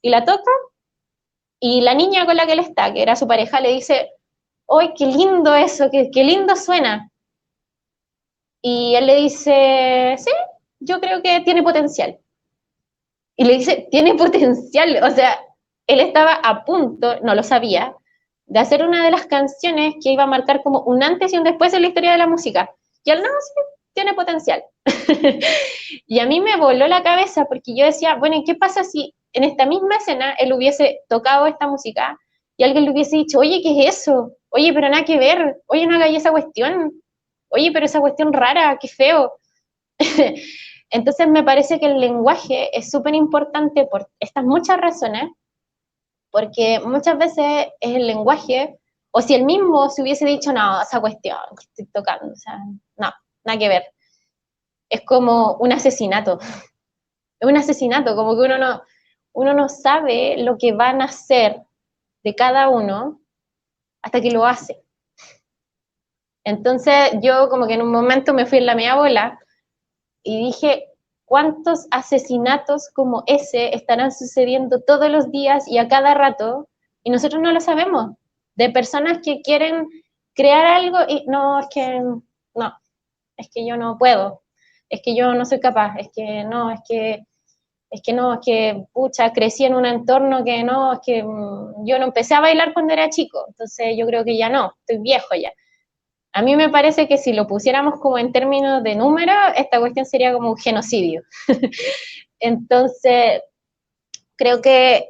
Y la toca, y la niña con la que él está, que era su pareja, le dice, ¡ay, qué lindo eso! ¡Qué lindo suena! Y él le dice, sí, yo creo que tiene potencial. Y le dice, tiene potencial, o sea, él estaba a punto, no lo sabía, de hacer una de las canciones que iba a marcar como un antes y un después en la historia de la música. Y él, no, sí, tiene potencial. Y a mí me voló la cabeza porque yo decía, bueno, ¿y qué pasa si en esta misma escena él hubiese tocado esta música y alguien le hubiese dicho, oye, ¿qué es eso? Oye, pero nada que ver, oye, no hagáis esa cuestión, oye, pero esa cuestión rara, qué feo. Entonces me parece que el lenguaje es súper importante por estas muchas razones, porque muchas veces es el lenguaje, o si él mismo se hubiese dicho, no, esa cuestión que estoy tocando, o sea, no, nada que ver. Es como un asesinato, es un asesinato, como que uno no sabe lo que van a hacer de cada uno hasta que lo hace. Entonces yo como que en un momento me fui en la media bola y dije, ¿cuántos asesinatos como ese estarán sucediendo todos los días y a cada rato? Y nosotros no lo sabemos. De personas que quieren crear algo y no, no, es que yo no puedo, es que yo no soy capaz, es que no, es que no, es que, pucha, crecí en un entorno que no, es que yo no empecé a bailar cuando era chico, entonces yo creo que ya no, estoy viejo ya. A mí me parece que si lo pusiéramos como en términos de número, esta cuestión sería como un genocidio. Entonces, creo que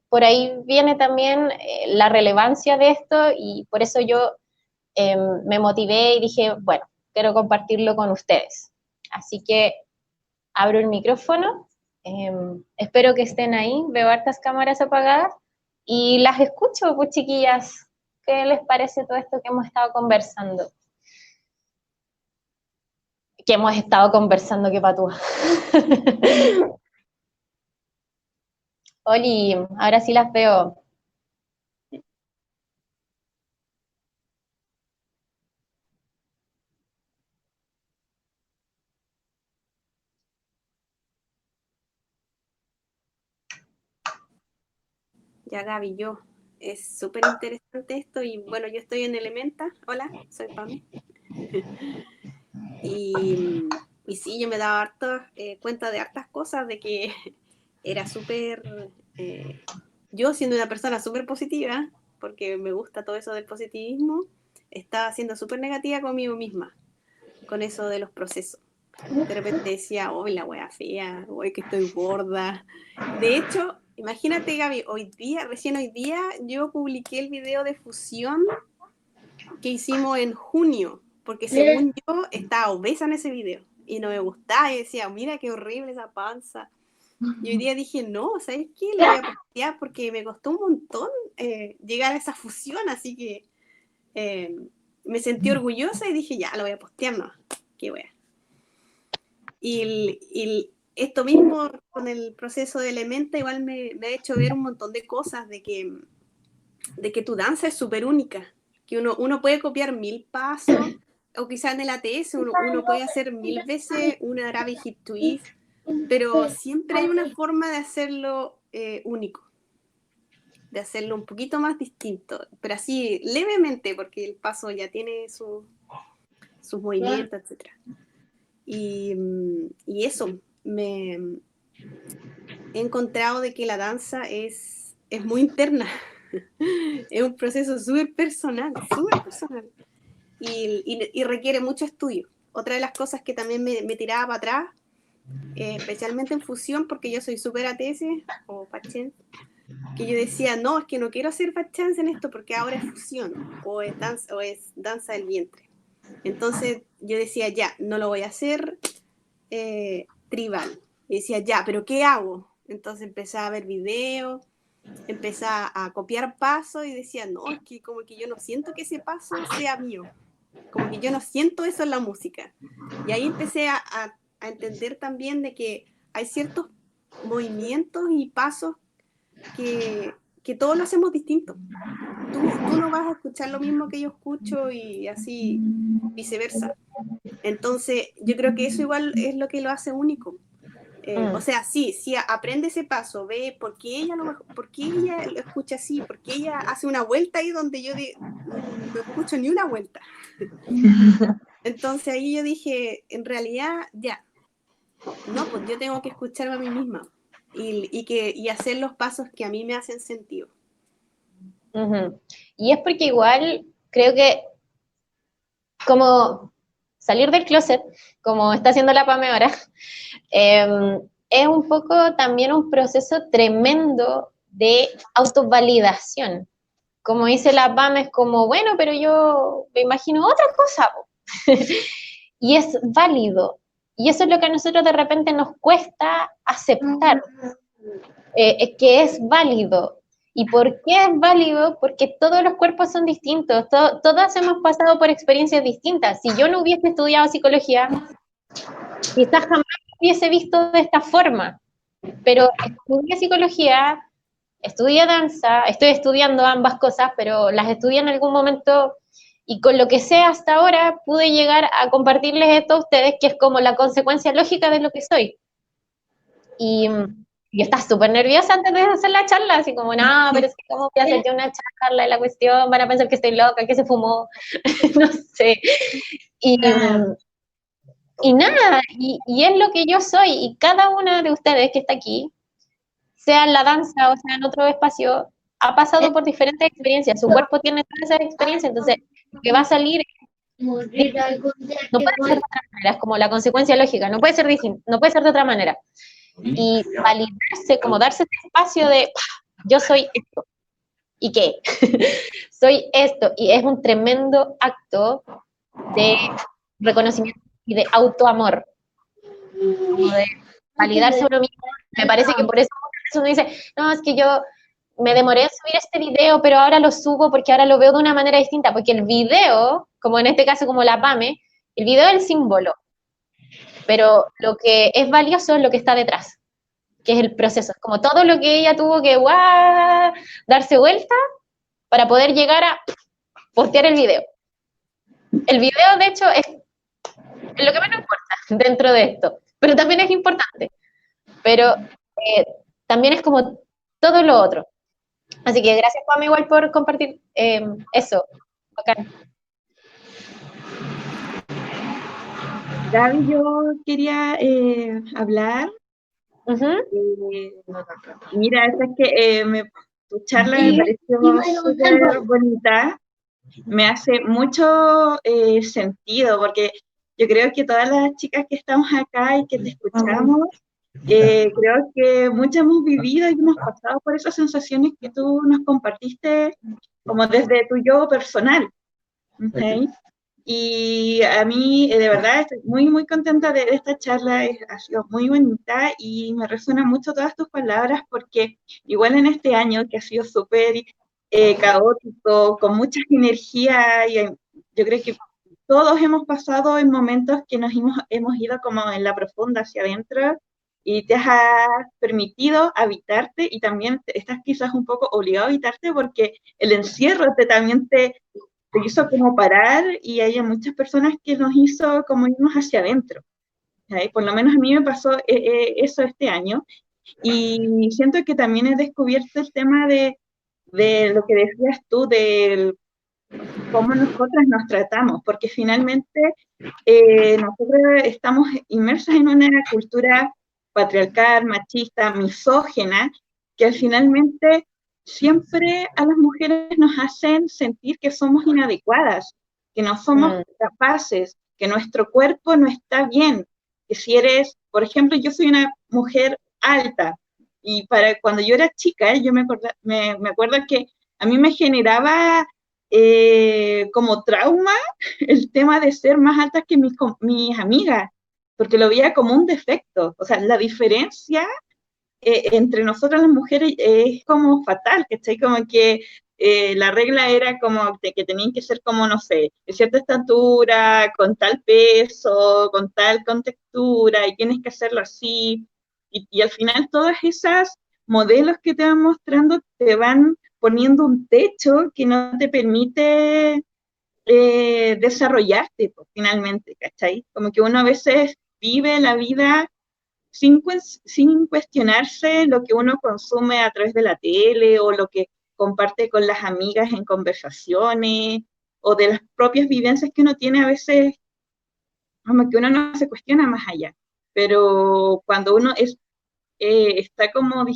por ahí viene también la relevancia de esto y por eso yo me motivé y dije, bueno, quiero compartirlo con ustedes. Así que abro el micrófono, espero que estén ahí, veo hartas cámaras apagadas y las escucho, pues chiquillas, ¿qué les parece todo esto que hemos estado conversando? Que hemos estado conversando, qué patúa. Oli, ahora sí las veo. Ya, Gaby, yo. Es súper interesante esto y bueno, yo estoy en Elementa. Hola, soy Pame. Y sí, yo me daba cuenta de hartas cosas, de que era súper... yo siendo una persona súper positiva, porque me gusta todo eso del positivismo, estaba siendo súper negativa conmigo misma, con eso de los procesos. De repente decía, oh, la wea fea, hoy que estoy gorda. De hecho, imagínate, Gaby, recién hoy día, yo publiqué el video de fusión que hicimos en junio, porque según yo estaba obesa en ese video y no me gustaba y decía, mira qué horrible esa panza. Y hoy día dije, no, ¿sabes qué? Lo voy a postear porque me costó un montón llegar a esa fusión, así que eh, me sentí orgullosa y dije, ya, lo voy a postear, no, qué wea. Y esto mismo con el proceso de Elementa igual me ha hecho ver un montón de cosas, de que tu danza es súper única, que uno puede copiar 1000 pasos, o quizás en el ATS uno puede hacer 1000 veces una Gravity Hip Twist, pero siempre hay una forma de hacerlo único, de hacerlo un poquito más distinto, pero así levemente, porque el paso ya tiene sus movimientos, etc. Y eso, me he encontrado de que la danza es muy interna. Es un proceso súper personal, y requiere mucho estudio. Otra de las cosas que también me tiraba para atrás, especialmente en fusión, porque yo soy súper ATS o Pachens, que yo decía, no, es que no quiero hacer Pachens en esto porque ahora es fusión o es danza del vientre. Entonces yo decía, ya, no lo voy a hacer tribal. Y decía, ya, pero ¿qué hago? Entonces empecé a ver videos, empecé a copiar pasos y decía, no, es que como que yo no siento que ese paso sea mío, como que yo no siento eso en la música. Y ahí empecé a entender también de que hay ciertos movimientos y pasos que todos lo hacemos distinto. Tú no vas a escuchar lo mismo que yo escucho y así viceversa. Entonces, yo creo que eso igual es lo que lo hace único. O sea, sí, aprende ese paso, ve por qué ella lo escucha así, por qué ella hace una vuelta ahí donde yo no escucho ni una vuelta. Entonces ahí yo dije, en realidad, ya, no, pues yo tengo que escucharme a mí misma y hacer los pasos que a mí me hacen sentido. Y es porque igual creo que como salir del closet, como está haciendo la Pame ahora, es un poco también un proceso tremendo de autovalidación. Como dice la Pame, es como, bueno, pero yo me imagino otra cosa. Y es válido. Y eso es lo que a nosotros de repente nos cuesta aceptar, que es válido. ¿Y por qué es válido? Porque todos los cuerpos son distintos, todas hemos pasado por experiencias distintas. Si yo no hubiese estudiado psicología, quizás jamás hubiese visto de esta forma, pero estudié psicología, estudié danza, estoy estudiando ambas cosas, pero las estudié en algún momento y con lo que sé hasta ahora pude llegar a compartirles esto a ustedes, que es como la consecuencia lógica de lo que soy. Y yo estaba súper nerviosa antes de hacer la charla, así como, no, pero es que cómo voy a hacer yo una charla y la cuestión, van a pensar que estoy loca, que se fumó, no sé. Y nada, y es lo que yo soy, y cada una de ustedes que está aquí, sea en la danza o sea en otro espacio, ha pasado por diferentes experiencias, su cuerpo tiene todas esas experiencias, entonces lo que va a salir no puede ser de otra manera, es como la consecuencia lógica, no puede ser distinto, no puede ser de otra manera. Y validarse, como darse ese espacio de, yo soy esto, ¿y qué? Soy esto, y es un tremendo acto de reconocimiento y de autoamor, como de validarse a uno mismo. Me parece que por eso uno dice, no, es que yo me demoré en subir este video, pero ahora lo subo porque ahora lo veo de una manera distinta, porque el video, como en este caso como la Pame, el video es el símbolo, pero lo que es valioso es lo que está detrás, que es el proceso, es como todo lo que ella tuvo que darse vuelta para poder llegar a postear el video. El video, de hecho, es lo que menos importa dentro de esto, pero también es importante, pero también es como todo lo otro. Así que gracias, Pam, igual por compartir eso. Bacán. Gaby, yo quería hablar. Uh-huh. Mira, es que tu charla me pareció súper bonita. Me hace mucho sentido, porque yo creo que todas las chicas que estamos acá y que te escuchamos, creo que muchas hemos vivido y hemos pasado por esas sensaciones que tú nos compartiste como desde tu yo personal. ¿Okay? Y a mí, de verdad, estoy muy, muy contenta de esta charla, ha sido muy bonita y me resuenan mucho todas tus palabras porque igual en este año que ha sido súper caótico, con mucha energía, y yo creo que todos hemos pasado en momentos que hemos ido como en la profunda hacia adentro y te has permitido habitarte y también estás quizás un poco obligado a habitarte porque el encierro también te te hizo como parar y hay muchas personas que nos hizo como irnos hacia adentro. ¿Sí? Por lo menos a mí me pasó eso este año y siento que también he descubierto el tema de lo que decías tú, del cómo nosotras nos tratamos, porque finalmente nosotros estamos inmersos en una cultura patriarcal, machista, misógena, que finalmente siempre a las mujeres nos hacen sentir que somos inadecuadas, que no somos capaces, que nuestro cuerpo no está bien, que si eres, por ejemplo, yo soy una mujer alta, y para cuando yo era chica, yo me acuerdo que a mí me generaba como trauma el tema de ser más alta que mis amigas, porque lo veía como un defecto. O sea, la diferencia entre nosotras las mujeres es como fatal, ¿cachai? Como que la regla era como que tenían que ser como, no sé, de cierta estatura, con tal peso, con tal contextura, y tienes que hacerlo así. Y al final todas esas modelos que te van mostrando te van poniendo un techo que no te permite desarrollarte, pues, finalmente, ¿cachai? Como que uno a veces vive la vida sin cuestionarse lo que uno consume a través de la tele o lo que comparte con las amigas en conversaciones o de las propias vivencias que uno tiene a veces, como que uno no se cuestiona más allá. Pero cuando uno está como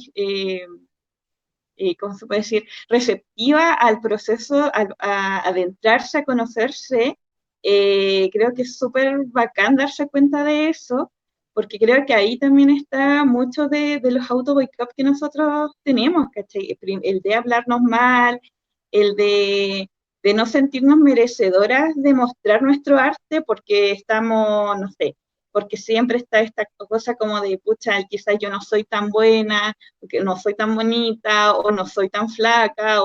¿cómo se puede decir?, receptiva al proceso, a adentrarse, a conocerse, creo que es súper bacán darse cuenta de eso, porque creo que ahí también está mucho de los auto-boicot que nosotros tenemos, ¿cachai? El de hablarnos mal, el de no sentirnos merecedoras de mostrar nuestro arte porque estamos, no sé, porque siempre está esta cosa como de, pucha, quizás yo no soy tan buena, porque no soy tan bonita, o no soy tan flaca,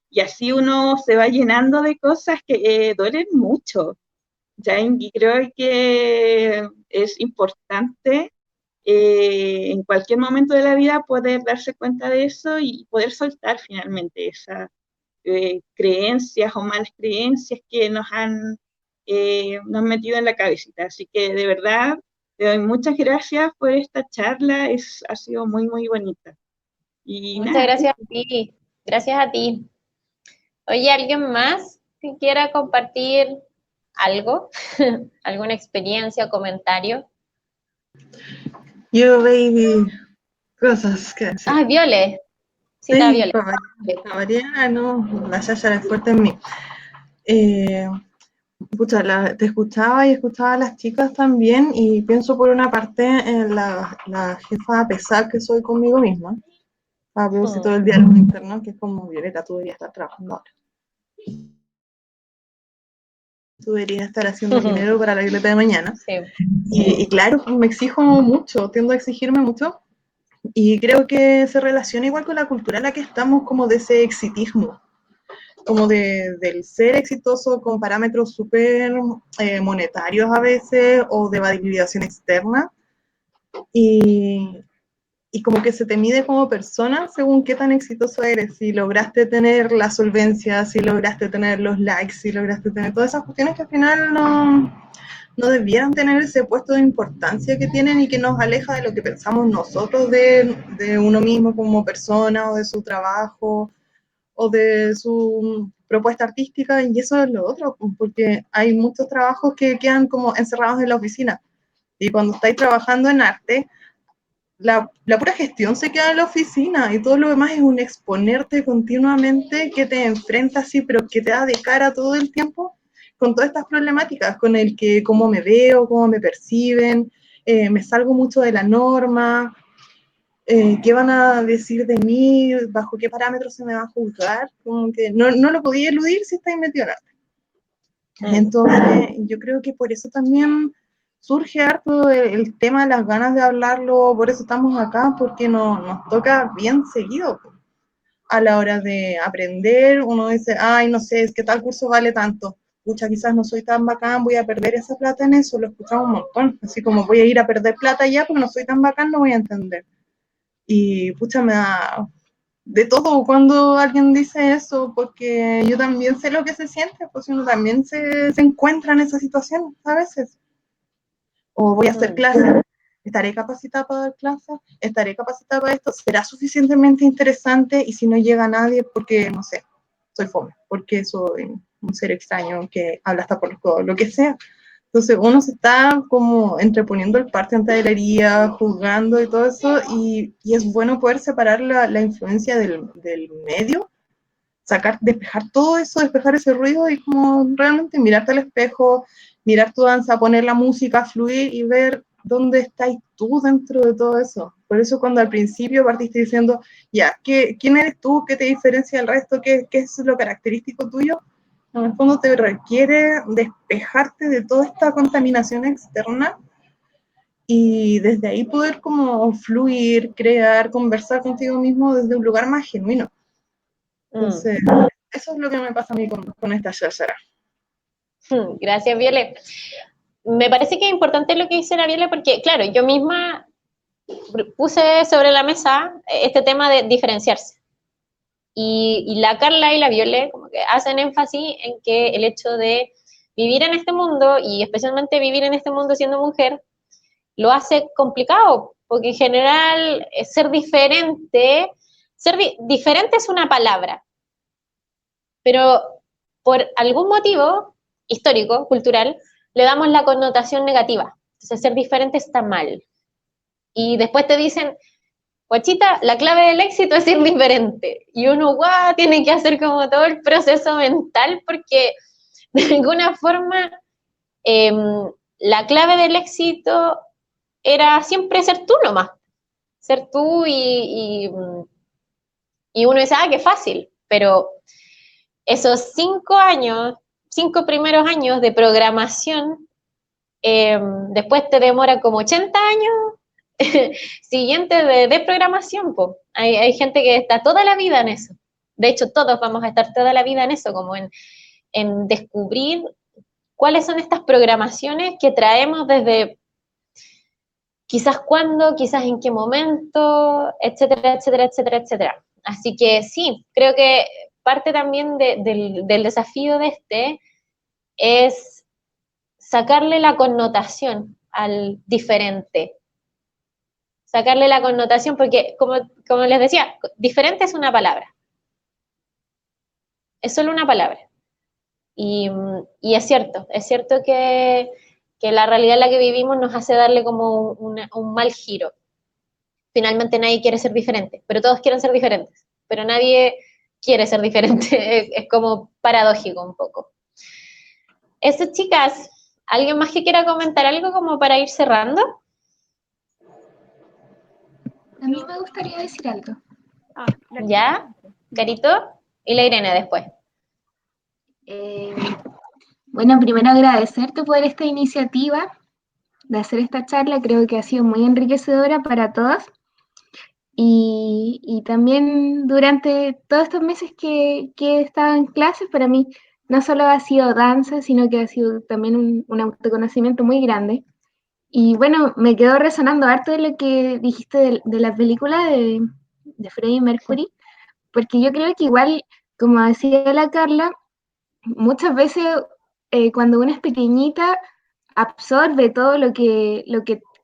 y así uno se va llenando de cosas que duelen mucho. ¿Ya? Y creo que es importante en cualquier momento de la vida poder darse cuenta de eso y poder soltar finalmente esas creencias o malas creencias que nos han metido en la cabecita. Así que de verdad, te doy muchas gracias por esta charla, ha sido muy, muy bonita. Y Muchas nada, gracias a ti. Gracias a ti. Oye, ¿alguien más que quiera compartir algo? ¿Alguna experiencia o comentario? Yo, baby, cosas que decir. Ah, Viole. Cita Sí, Viole. para Mariana, no, la Yaya es fuerte en mí. Pucha, te escuchaba y escuchaba a las chicas también y pienso por una parte en la jefa pesada que soy conmigo misma, a propósito del diálogo interno, que es como, Violeta, tú deberías estar trabajando ahora. Tú deberías estar haciendo dinero para la Violeta de mañana. Sí. Y claro, me exijo mucho, tiendo a exigirme mucho. Y creo que se relaciona igual con la cultura en la que estamos, como de ese exitismo, como del ser exitoso con parámetros súper monetarios a veces, o de validación externa, y, y como que se te mide como persona según qué tan exitoso eres, si lograste tener la solvencia, si lograste tener los likes, si lograste tener todas esas cuestiones que al final no debieran tener ese puesto de importancia que tienen y que nos aleja de lo que pensamos nosotros de uno mismo como persona o de su trabajo o de su propuesta artística, y eso es lo otro, porque hay muchos trabajos que quedan como encerrados en la oficina, y cuando estáis trabajando en arte, la pura gestión se queda en la oficina y todo lo demás es un exponerte continuamente que te enfrenta así, pero que te da de cara todo el tiempo con todas estas problemáticas, con el que cómo me veo, cómo me perciben, me salgo mucho de la norma, qué van a decir de mí, bajo qué parámetros se me va a juzgar, como que no lo podía eludir si estáis metido en arte. Entonces, yo creo que por eso también surge harto el tema, las ganas de hablarlo, por eso estamos acá, porque nos toca bien seguido. A la hora de aprender, uno dice, ay, no sé, es que tal curso vale tanto. Pucha, quizás no soy tan bacán, voy a perder esa plata en eso, lo escuchamos un montón. Así como voy a ir a perder plata ya porque no soy tan bacán, no voy a entender. Y pucha, de todo cuando alguien dice eso, porque yo también sé lo que se siente, pues uno también se encuentra en esa situación a veces. O voy a hacer clases, ¿estaré capacitada para dar clases? ¿Estaré capacitada para esto? ¿Será suficientemente interesante? Y si no llega nadie, porque, no sé, soy fome, porque soy un ser extraño que habla hasta por los codos, lo que sea. Entonces uno se está como entreponiendo el parte ante la herida, juzgando y todo eso, y es bueno poder separar la influencia del medio, sacar, despejar todo eso, despejar ese ruido y como realmente mirarte al espejo, mirar tu danza, poner la música, fluir y ver dónde estás tú dentro de todo eso. Por eso cuando al principio partiste diciendo, ya, ¿quién eres tú? ¿Qué te diferencia del resto? ¿Qué es lo característico tuyo? En el fondo te requiere despejarte de toda esta contaminación externa y desde ahí poder como fluir, crear, conversar contigo mismo desde un lugar más genuino. Entonces, eso es lo que me pasa a mí con esta Shashara. Gracias, Viole. Me parece que es importante lo que dice la Viole porque, claro, yo misma puse sobre la mesa este tema de diferenciarse. Y la Carla y la Viole como que hacen énfasis en que el hecho de vivir en este mundo, y especialmente vivir en este mundo siendo mujer, lo hace complicado, porque en general diferente es una palabra, pero por algún motivo histórico, cultural, le damos la connotación negativa. Entonces ser diferente está mal. Y después te dicen, guachita, la clave del éxito es ser diferente. Y uno, guau, tiene que hacer como todo el proceso mental porque de alguna forma eh, la clave del éxito era siempre ser tú nomás. Ser tú y uno dice, qué fácil. Pero esos 5 años, 5 primeros años de programación, después te demora como 80 años siguiente de programación, po. Hay gente que está toda la vida en eso. De hecho, todos vamos a estar toda la vida en eso, como en descubrir cuáles son estas programaciones que traemos desde quizás cuándo, quizás en qué momento, etcétera, etcétera, etcétera, etcétera. Así que sí, creo que parte también del desafío de este es sacarle la connotación al diferente, sacarle la connotación, porque como les decía, diferente es una palabra, es solo una palabra. Y es cierto que la realidad en la que vivimos nos hace darle como un mal giro. Finalmente nadie quiere ser diferente, pero todos quieren ser diferentes, pero nadie quiere ser diferente, es como paradójico un poco. Eso, chicas, ¿alguien más que quiera comentar algo como para ir cerrando? A mí me gustaría decir algo. ¿Ya? Carito y la Irene después. Bueno, primero agradecerte por esta iniciativa de hacer esta charla. Creo que ha sido muy enriquecedora para todas. Y también durante todos estos meses que he estado en clases, para mí no solo ha sido danza, sino que ha sido también un autoconocimiento muy grande. Y bueno, me quedó resonando harto de lo que dijiste de la película de Freddie Mercury, porque yo creo que igual, como decía la Carla, muchas veces cuando una es pequeñita absorbe todo lo que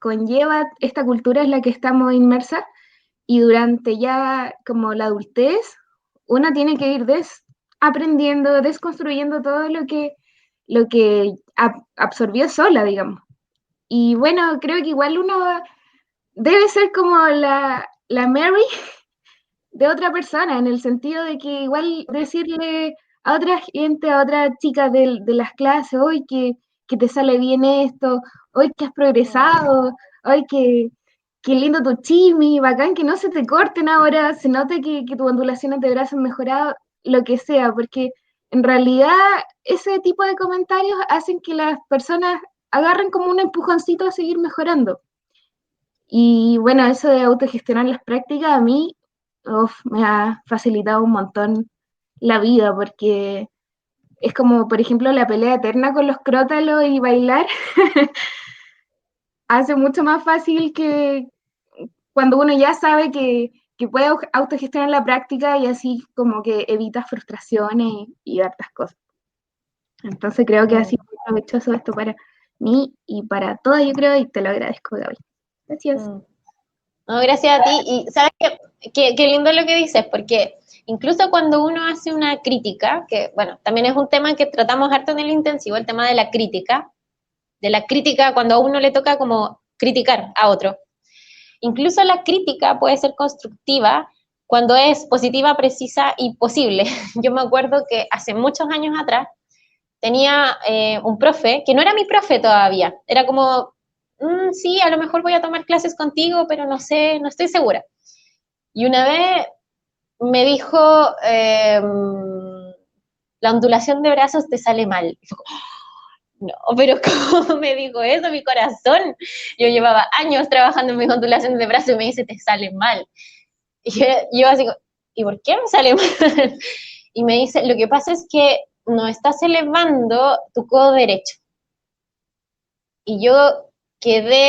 conlleva esta cultura en la que estamos inmersas y durante ya como la adultez uno tiene que ir aprendiendo, desconstruyendo todo lo que absorbió sola, digamos. Y bueno, creo que igual uno debe ser como la Mary de otra persona, en el sentido de que igual decirle a otra gente, a otra chica de las clases, hoy que te sale bien esto, hoy que has progresado, hoy que lindo tu chimi, bacán que no se te corten ahora, se note que tu ondulaciones de brazo han mejorado, lo que sea, porque en realidad ese tipo de comentarios hacen que las personas agarren como un empujoncito a seguir mejorando. Y bueno, eso de autogestionar las prácticas a mí me ha facilitado un montón la vida, porque es como, por ejemplo, la pelea eterna con los crótalos y bailar hace mucho más fácil que cuando uno ya sabe que puedes autogestionar la práctica y así como que evitas frustraciones y hartas cosas. Entonces creo que ha sido muy provechoso esto para mí y para todo, yo creo, y te lo agradezco, Gaby. Gracias. No, gracias a ti. Y sabes qué lindo lo que dices, porque incluso cuando uno hace una crítica, que bueno, también es un tema que tratamos harto en el intensivo, el tema de la crítica cuando a uno le toca como criticar a otro. Incluso la crítica puede ser constructiva cuando es positiva, precisa y posible. Yo me acuerdo que hace muchos años atrás tenía un profe, que no era mi profe todavía, era como, sí, a lo mejor voy a tomar clases contigo, pero no sé, no estoy segura. Y una vez me dijo, la ondulación de brazos te sale mal. Y fue como, no, pero ¿cómo me dijo eso? Mi corazón. Yo llevaba años trabajando en mis ondulaciones de brazos y me dice, te sale mal. Y yo así, ¿y por qué me sale mal? Y me dice, lo que pasa es que no estás elevando tu codo derecho. Y yo quedé